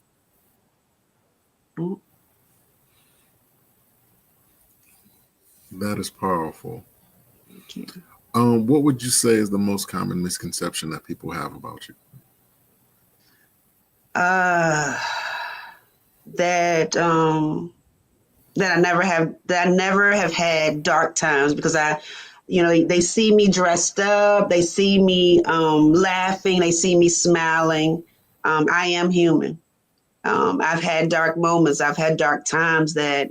That is powerful. What would you say is the most common misconception that people have about you? Uh, that that I never have had dark times because they see me dressed up, they see me laughing, they see me smiling. I am human. I've had dark moments. I've had dark times that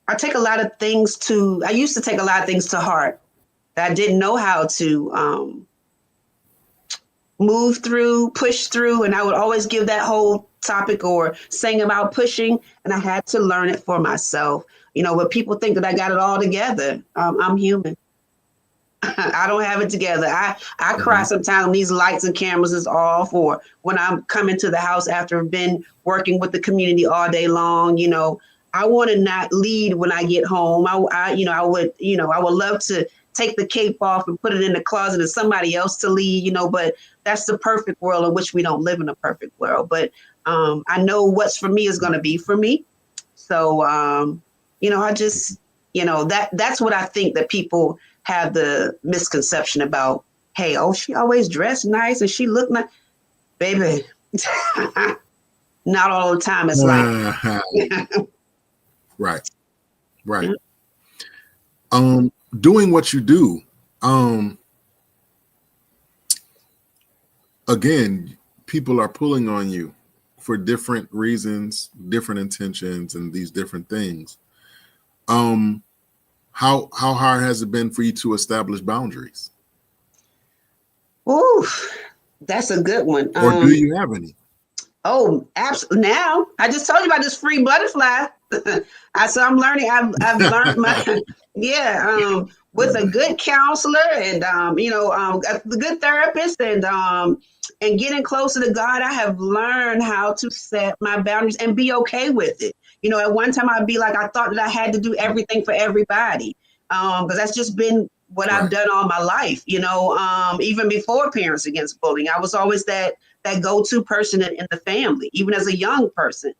I take a lot of things to. I used to take a lot of things to heart that I didn't know how to move through, push through, and I would always give that whole topic or saying about pushing, and I had to learn it for myself. But people think that I got it all together. I'm human. I don't have it together. I cry Mhm. sometimes when these lights and cameras is off, or when I'm coming to the house after I've been working with the community all day long. I want to not lead when I get home. I would love to take the cape off and put it in the closet and somebody else to lead. But that's the perfect world in which we don't live in a perfect world. But I know what's for me is going to be for me. So I just that's what I think that people have the misconception about. Hey, oh, she always dressed nice and she looked nice, baby. Not all the time. It's like Right, right. Doing what you do. Um, Again, people are pulling on you for different reasons, different intentions, and these different things. How hard has it been for you to establish boundaries? Ooh, that's a good one. Or do you have any? Oh, absolutely. Now I just told you about this free butterfly. I'm learning. I've learned my with a good counselor and a good therapist and getting closer to God. I have learned how to set my boundaries and be okay with it. At one time I'd be like I thought that I had to do everything for everybody because that's just been what I've Right. done all my life. Even before Parents Against Bullying, I was always that go-to person in the family, even as a young person.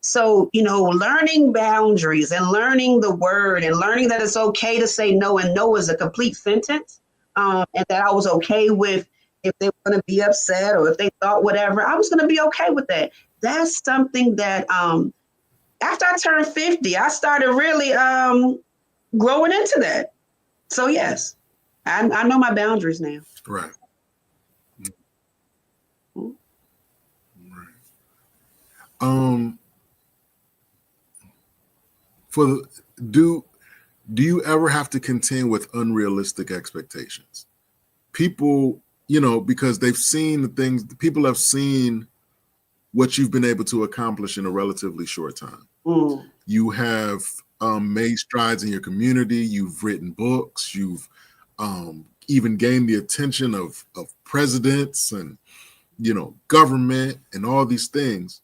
So, learning boundaries and learning the word and learning that it's okay to say no and no is a complete sentence. And that I was okay with if they were going to be upset or if they thought whatever, I was going to be okay with that. That's something that after I turned 50, I started really growing into that. So, yes, I know my boundaries now. Right. Right. Um, for the, do do you ever have to contend with unrealistic expectations? People, because they've seen the things, people have seen what you've been able to accomplish in a relatively short time. Mm. You have made strides in your community. You've written books. You've even gained the attention of presidents and government and all these things.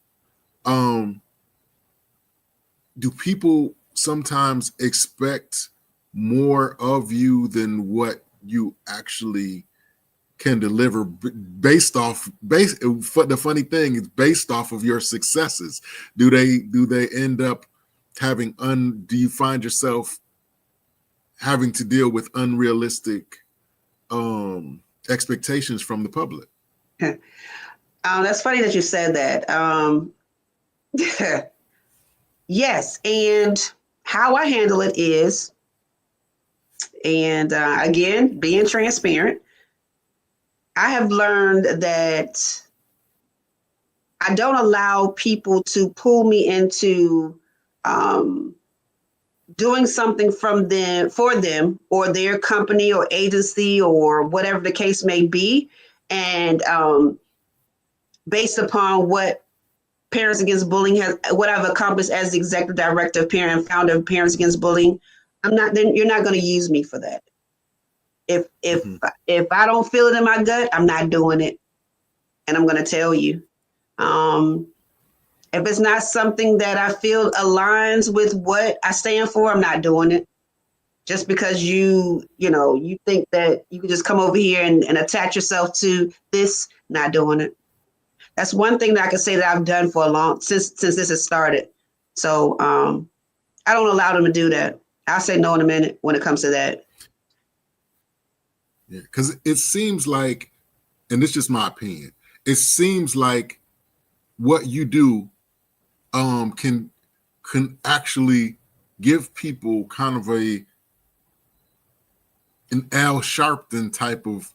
Do people sometimes expect more of you than what you actually can deliver the funny thing is based off of your successes? Do they end up do you find yourself having to deal with unrealistic expectations from the public? That's funny that you said that. Yes, and how I handle it is, and again, being transparent, I have learned that I don't allow people to pull me into um, doing something from them for them or their company or agency or whatever the case may be, and based upon what Parents Against Bullying what I've accomplished as the executive director of parent and founder of Parents Against Bullying. Then you're not going to use me for that. If Mhm. if I don't feel it in my gut, I'm not doing it, and I'm going to tell you. Um, if it's not something that I feel aligns with what I stand for, I'm not doing it. Just because you think that you can just come over here and attach yourself to this, not doing it. That's one thing that I can say that I've done for a long since this has started. So I don't allow them to do that. I'll say no in a minute when it comes to that. Yeah, because it seems like, and this is just my opinion, it seems like what you do can actually give people kind of an Al Sharpton type of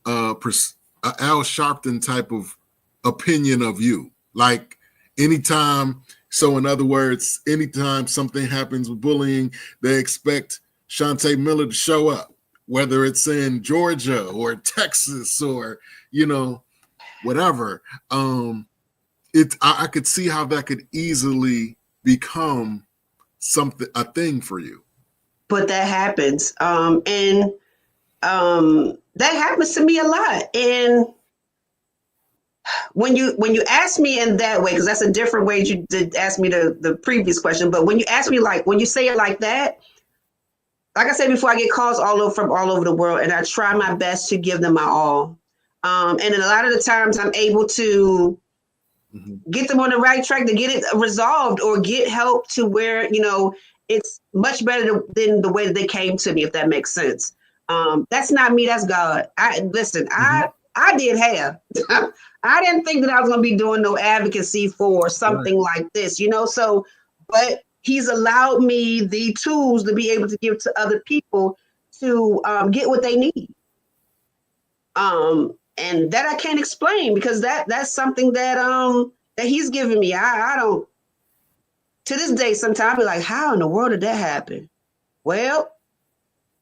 Al Sharpton type of opinion of you. Like anytime, so in other words, anytime something happens with bullying, they expect Shawnie Miller to show up, whether it's in Georgia or Texas or, you know, whatever. I could see how that could easily become a thing for you. But that happens. That happens to me a lot. And when you ask me in that way, because that's a different way you did ask me the previous question, but when you ask me like when you say it like that, like I said before, I get calls from all over the world, and I try my best to give them my all. And a lot of the times, I'm able to get them on the right track to get it resolved or get help to where it's much better than the way that they came to me, if that makes sense. That's not me. That's God. I did have. I didn't think that I was going to be doing no advocacy for something like this, So, but He's allowed me the tools to be able to give to other people to get what they need. And that I can't explain because that's something that He's given me. I don't. To this day, sometimes I be like, how in the world did that happen? Well,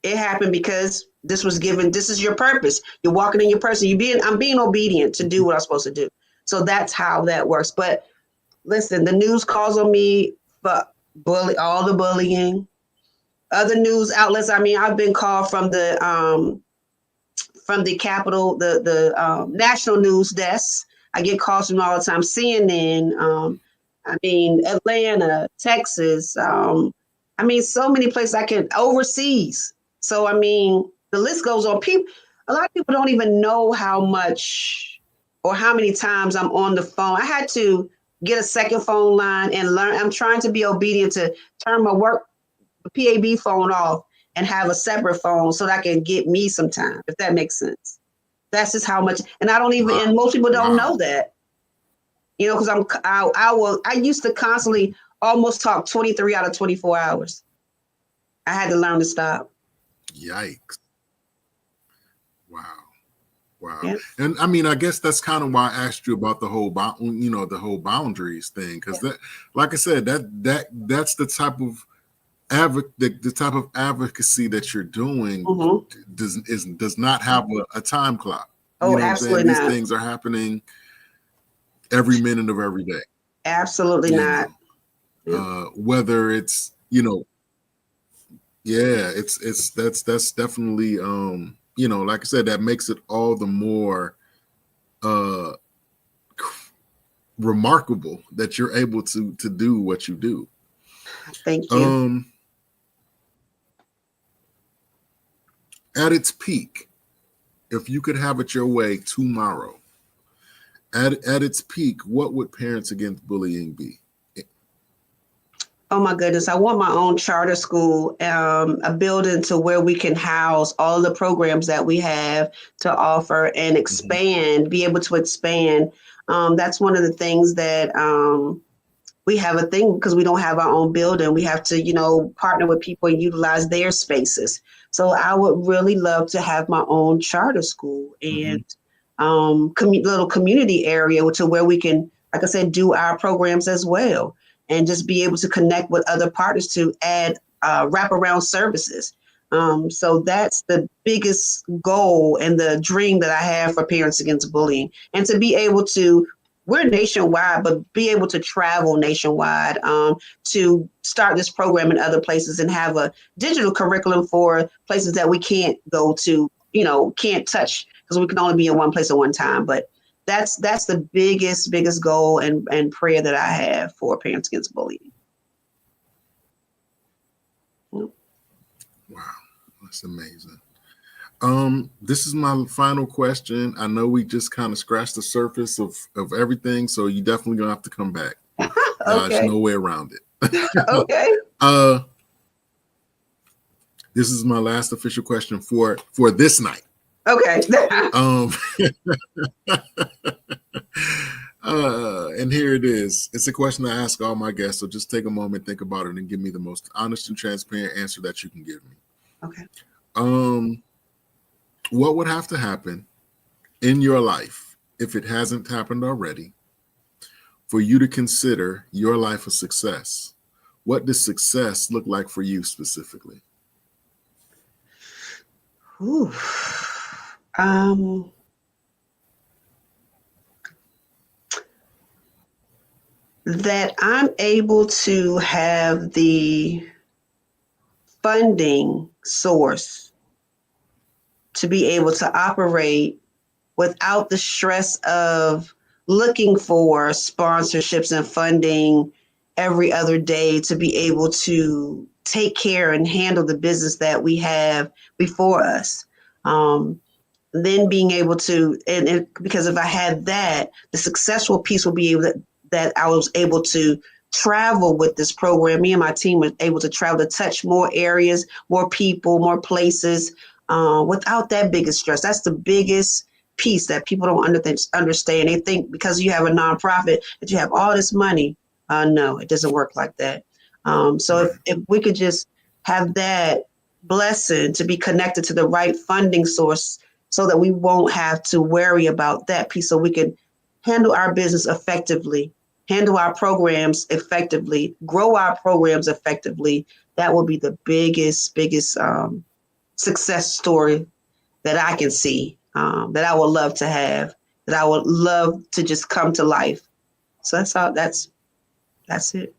it happened because this was given. This is your purpose. You're walking in your purpose. I'm being obedient to do what I'm supposed to do. So that's how that works. But listen, the news calls on me for all the bullying. Other news outlets. I mean, I've been called from the Capitol, the national news desk. I get calls from all the time. CNN. Atlanta, Texas. So many places overseas. So, the list goes on. A lot of people don't even know how much or how many times I'm on the phone. I had to get a second phone line and learn. I'm trying to be obedient to turn my work PAB phone off and have a separate phone so that I can get me some time, if that makes sense. That's just how much. And I don't even, and most people don't know that. Because I used to constantly almost talk 23 out of 24 hours. I had to learn to stop. Yikes. Wow. Yeah. And I guess that's kind of why I asked you about the whole boundaries thing. Because that, like I said, that's the type of the type of advocacy that you're doing does not have a time clock. Oh, absolutely not. These things are happening every minute of every day. Absolutely not. Whether it's that's definitely like I said, that makes it all the more remarkable that you're able to do what you do. Thank you. At its peak, if you could have it your way tomorrow, at its peak, what would Parents Against Bullying be? Oh my goodness. I want my own charter school, a building to where we can house all the programs that we have to offer and expand, be able to expand. That's one of the things that we have a thing because we don't have our own building. We have to, partner with people and utilize their spaces. So I would really love to have my own charter school and little community area to where we can, like I said, do our programs as well. And just be able to connect with other partners to add wraparound services. So that's the biggest goal and the dream that I have for Parents Against Bullying. And to be able to, we're nationwide, but be able to travel nationwide to start this program in other places and have a digital curriculum for places that we can't go to, can't touch because we can only be in one place at one time. But that's the biggest goal and prayer that I have for Parents Against Bullying. Wow, that's amazing. This is my final question. I know we just kind of scratched the surface of everything, so you definitely gonna have to come back. Okay. There's no way around it. Okay. This is my last official question for this night. Okay. And here it is. It's a question I ask all my guests. So just take a moment, think about it, and give me the most honest and transparent answer that you can give me. Okay. What would have to happen in your life, if it hasn't happened already, for you to consider your life a success? What does success look like for you specifically? Ooh. That I'm able to have the funding source to be able to operate without the stress of looking for sponsorships and funding every other day, to be able to take care and handle the business that we have before us. Then being able to, and because if I had that, the successful piece will be able that I was able to travel with this program. Me and my team were able to travel to touch more areas, more people, more places, without that biggest stress. That's the biggest piece that people don't understand. They think because you have a nonprofit that you have all this money. No, it doesn't work like that. So if we could just have that blessing to be connected to the right funding source, so that we won't have to worry about that piece, so we can handle our business effectively, handle our programs effectively, grow our programs effectively. That will be the biggest success story that I can see, that I would love to have, that I would love to just come to life. So that's all. That's it.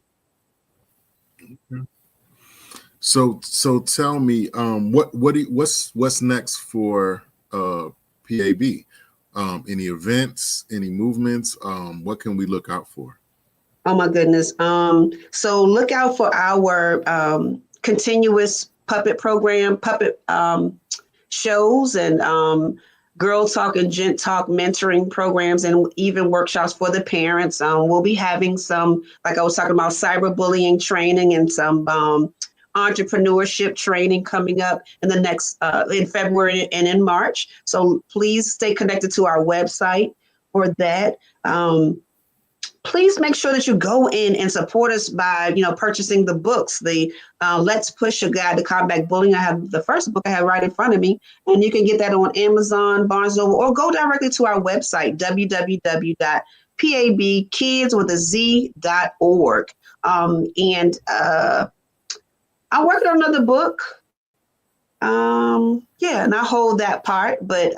So tell me, what's next for PAB? Any events, any movements? What can we look out for? Oh my goodness. So look out for our continuous puppet program, puppet shows, and girl talk and gent talk mentoring programs, and even workshops for the parents. We'll be having some, like I was talking about, cyberbullying training and some entrepreneurship training coming up in the next in February and in March. So please stay connected to our website for that. Please make sure that you go in and support us by, purchasing the books, the Let's Push a Guide to Combat Bullying. I have the first book I have right in front of me, and you can get that on Amazon, Barnes & Noble, or go directly to our website, www.pabkids.org. And I'm working on another book. And I hold that part, but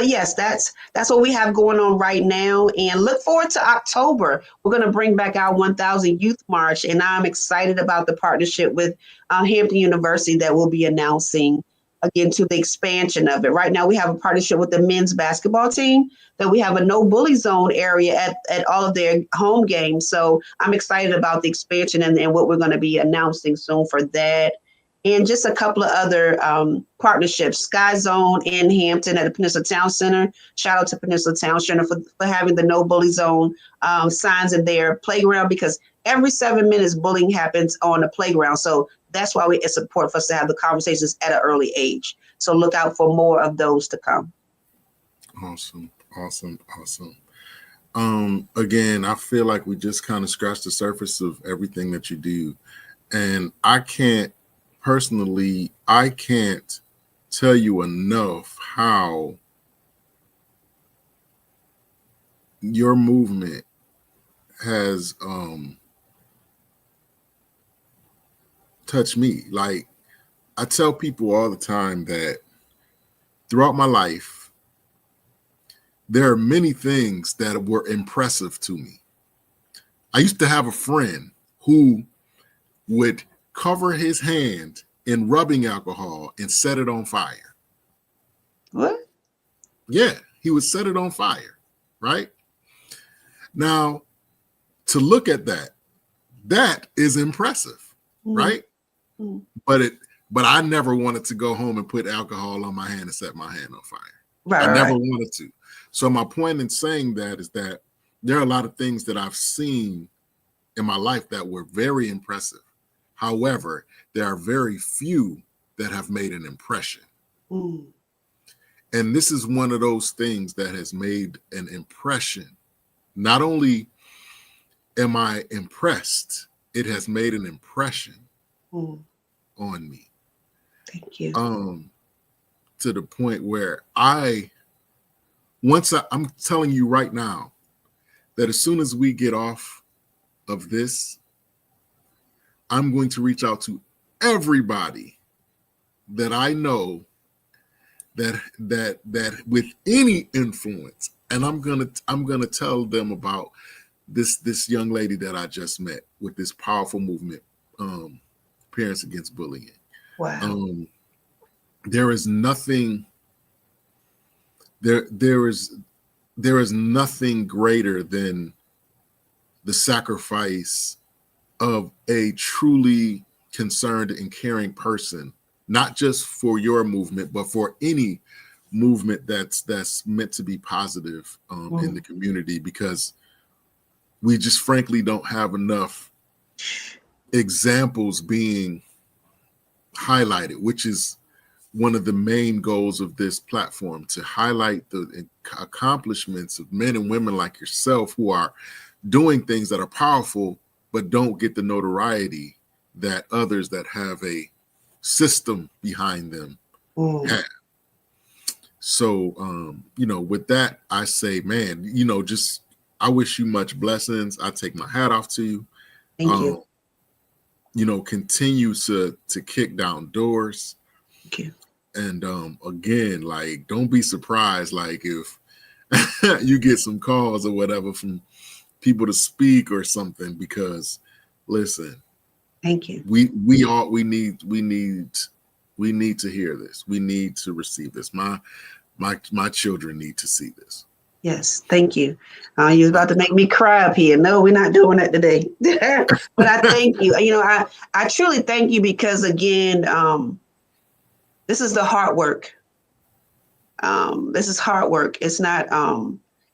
yes, that's what we have going on right now. And look forward to October. We're going to bring back our 1000 Youth March, and I'm excited about the partnership with Hampton University that we'll be announcing again, to the expansion of it. Right now, we have a partnership with the men's basketball team that we have a no bully zone area at all of their home games. So I'm excited about the expansion and what we're going to be announcing soon for that. And just a couple of other partnerships. Sky Zone in Hampton at the Peninsula Town Center. Shout out to Peninsula Town Center for having the no bully zone signs in their playground, because every 7 minutes bullying happens on the playground. So that's why it's important for us to have the conversations at an early age. So look out for more of those to come. Awesome. Again, I feel like we just kind of scratched the surface of everything that you do. And I can't tell you enough how your movement has touched me. Like, I tell people all the time that throughout my life, there are many things that were impressive to me. I used to have a friend who would cover his hand in rubbing alcohol and set it on fire. What? Yeah, he would set it on fire, right? Now, to look at that is impressive, right? Mm-hmm. But I never wanted to go home and put alcohol on my hand and set my hand on fire. Right, I never wanted to. So my point in saying that is that there are a lot of things that I've seen in my life that were very impressive. However, there are very few that have made an impression. Mm. And this is one of those things that has made an impression. Not only am I impressed, it has made an impression on me. Thank you. To the point where I'm telling you right now that as soon as we get off of this, I'm going to reach out to everybody that I know that with any influence, and I'm gonna tell them about this young lady that I just met with this powerful movement, Parents Against Bullying. Wow. There is nothing there is nothing greater than the sacrifice of a truly concerned and caring person, not just for your movement, but for any movement that's meant to be positive in the community, because we just frankly don't have enough examples being highlighted, which is one of the main goals of this platform, to highlight the accomplishments of men and women like yourself who are doing things that are powerful but don't get the notoriety that others that have a system behind them have. So, with that, I say, man, just I wish you much blessings. I take my hat off to you. Thank you. Continue to kick down doors. Thank you. And again, like, don't be surprised, like, if you get some calls or whatever from people to speak or something, because listen, thank you. We need to hear this. We need to receive this. My children need to see this. Yes, thank you. You was about to make me cry up here. No, we're not doing that today. But I thank you. I truly thank you, because again, this is the hard work. This is hard work. It's not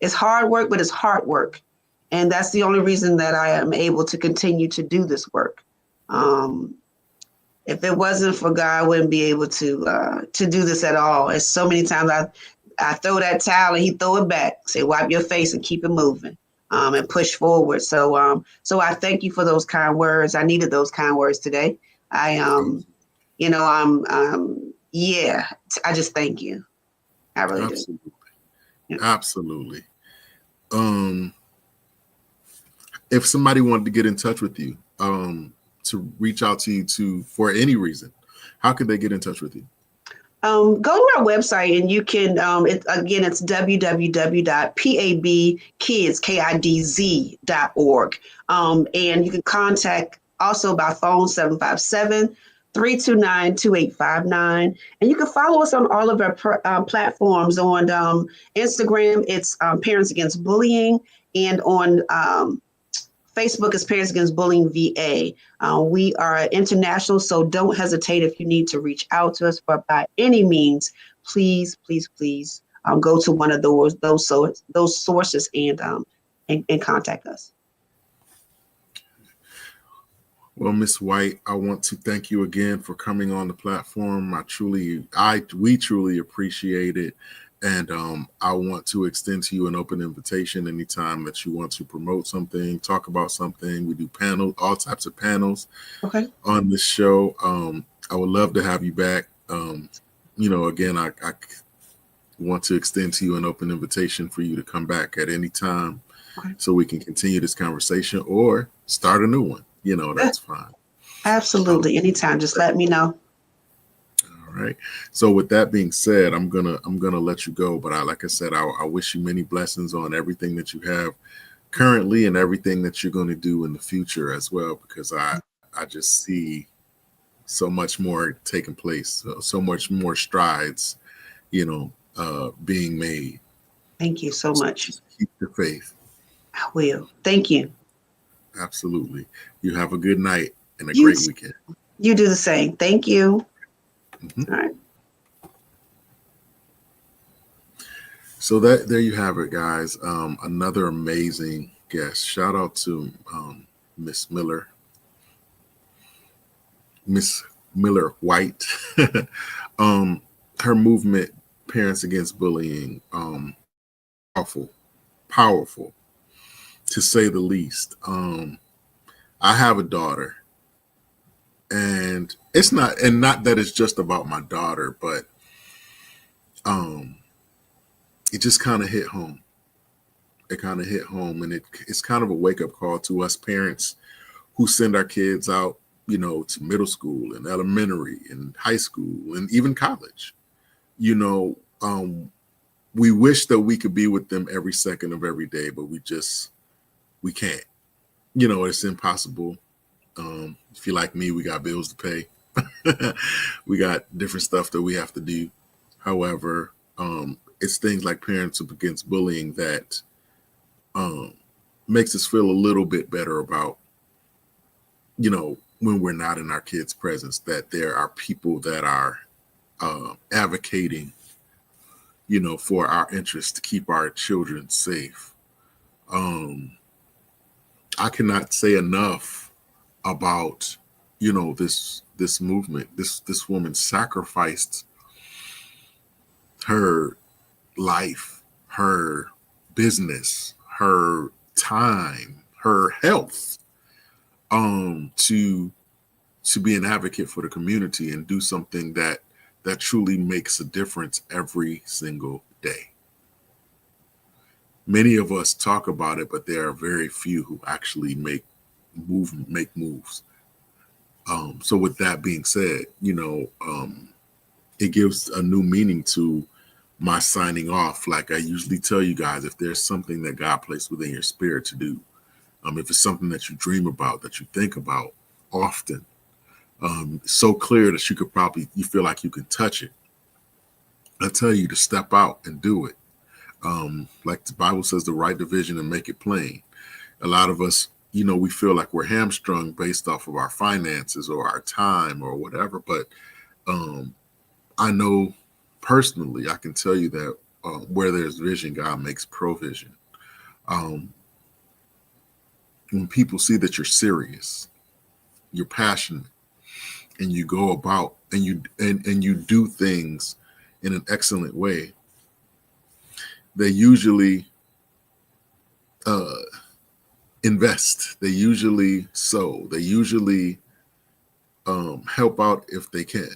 it's hard work, but it's hard work. And that's the only reason that I am able to continue to do this work. If it wasn't for God, I wouldn't be able to do this at all. It's so many times I throw that towel and he throw it back, say, wipe your face and keep it moving, and push forward. So I thank you for those kind words. I needed those kind words today. I just thank you. I really Absolutely. do. Yeah. Absolutely. If somebody wanted to get in touch with you, to reach out to you for any reason, how could they get in touch with you? Go to our website and you can, it's www.pabkidz.org. And you can contact also by phone 757-329-2859. And you can follow us on all of our platforms. On Instagram, it's Parents Against Bullying, and on Facebook is Parents Against Bullying VA. We are international, so don't hesitate if you need to reach out to us by any means. Please, please, please go to one of those sources and contact us. Well, Ms. White, I want to thank you again for coming on the platform. We truly appreciate it. And I want to extend to you an open invitation anytime that you want to promote something, talk about something. We do all types of panels on this show. I would love to have you back. Again, I want to extend to you an open invitation for you to come back at any time so we can continue this conversation or start a new one. That's fine. Absolutely. Anytime. Just let me know. All right. So with that being said, I'm gonna let you go. But like I said, I wish you many blessings on everything that you have currently and everything that you're going to do in the future as well, because I just see so much more taking place, so much more strides, being made. Thank you so much. Just keep the faith. I will. Thank you. Absolutely. You have a good night and a great weekend. You do the same. Thank you. Mm-hmm. All right. So there you have it, guys. Another amazing guest. Shout out to Miss Miller. Miss Miller White. Her movement, Parents Against Bullying, powerful, powerful, to say the least. I have a daughter, and it's not that it's just about my daughter, but it just kind of hit home. It kind of hit home, and it's kind of a wake up call to us parents who send our kids out, to middle school and elementary and high school and even college. We wish that we could be with them every second of every day, but we can't. It's impossible. If you're like me, we got bills to pay. We got different stuff that we have to do. However, it's things like Parents Against Bullying that makes us feel a little bit better about, when we're not in our kids' presence, that there are people that are advocating, for our interests to keep our children safe. I cannot say enough about, this movement. This woman sacrificed her life, her business, her time, her health, to be an advocate for the community and do something that truly makes a difference every single day. Many of us talk about it, but there are very few who actually make moves. So with that being said, it gives a new meaning to my signing off. Like I usually tell you guys, if there's something that God placed within your spirit to do, if it's something that you dream about, that you think about often, so clear that you feel like you can touch it, I tell you to step out and do it. Like the Bible says, the right division and make it plain. A lot of us, we feel like we're hamstrung based off of our finances or our time or whatever. But I know personally, I can tell you that where there's vision, God makes provision. When people see that you're serious, you're passionate, and you go about and you do things in an excellent way, they usually invest. They usually sow. They usually help out if they can.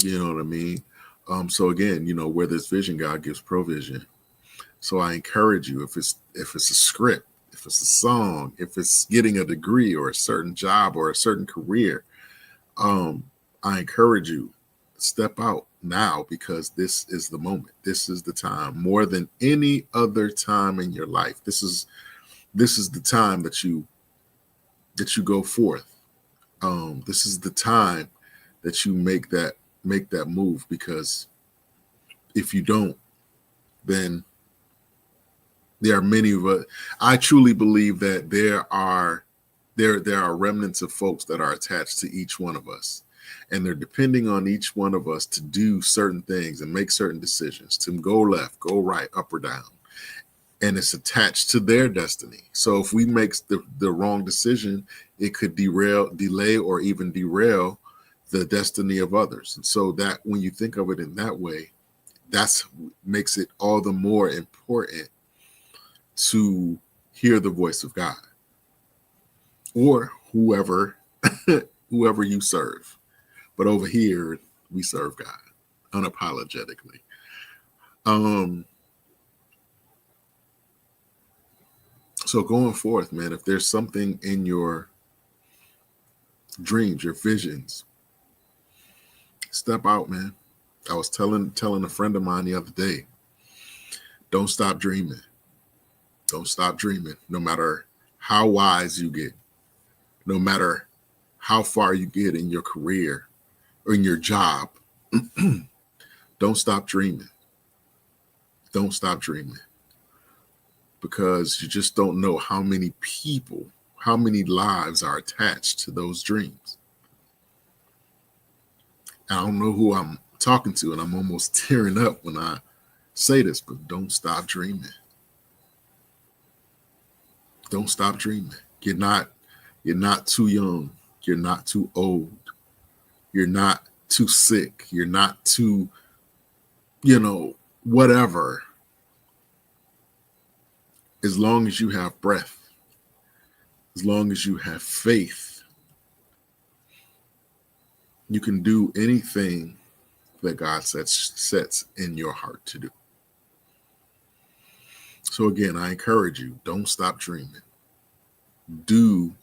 You know what I mean? So again, where there's vision, God gives provision. So I encourage you, if it's a script, if it's a song, if it's getting a degree or a certain job or a certain career, I encourage you, step out now, because this is the moment. This is the time, more than any other time in your life. This is the time that you go forth. This is the time that you make that move, because if you don't, then there are many of us. I truly believe that there are remnants of folks that are attached to each one of us, and they're depending on each one of us to do certain things and make certain decisions, to go left, go right, up or down, and it's attached to their destiny. So if we make the wrong decision, it could delay, or even derail the destiny of others. And so that when you think of it in that way, that's makes it all the more important to hear the voice of God, or whoever you serve. But over here, we serve God unapologetically. So going forth, man, if there's something in your dreams, your visions, step out, man. I was telling a friend of mine the other day, don't stop dreaming. Don't stop dreaming, no matter how wise you get, no matter how far you get in your career or in your job. Don't stop dreaming. Don't stop dreaming. Because you just don't know how many people, how many lives are attached to those dreams. I don't know who I'm talking to, and I'm almost tearing up when I say this, but don't stop dreaming. Don't stop dreaming. You're not too young. You're not too old. You're not too sick. You're not too, whatever. As long as you have breath, as long as you have faith, you can do anything that God sets in your heart to do. So again, I encourage you, don't stop dreaming. Do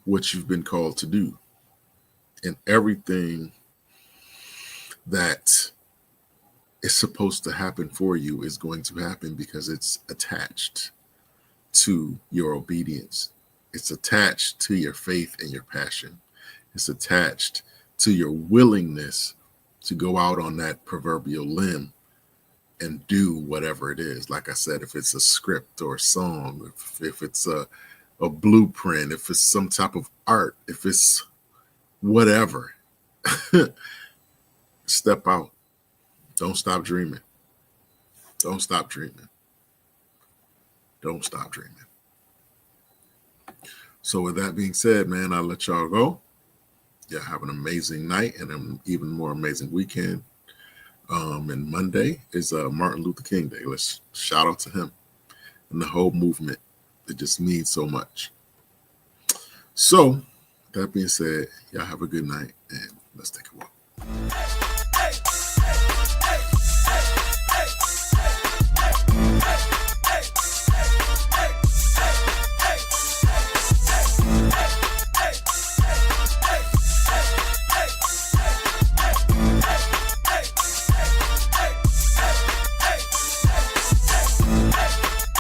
what you've been called to do. And everything that is supposed to happen for you is going to happen because it's attached to your obedience. It's attached to your faith and your passion. It's attached to your willingness to go out on that proverbial limb and do whatever it is. Like I said, if it's a script or a song, if it's a blueprint, if it's some type of art, if it's whatever, step out. Don't stop dreaming. Don't stop dreaming. Don't stop dreaming. So with that being said, man, I'll let y'all go. Yeah, have an amazing night and an even more amazing weekend. And Monday is Martin Luther King Day. Let's shout out to him and the whole movement. It just means so much. So, that being said, y'all have a good night and let's take a walk.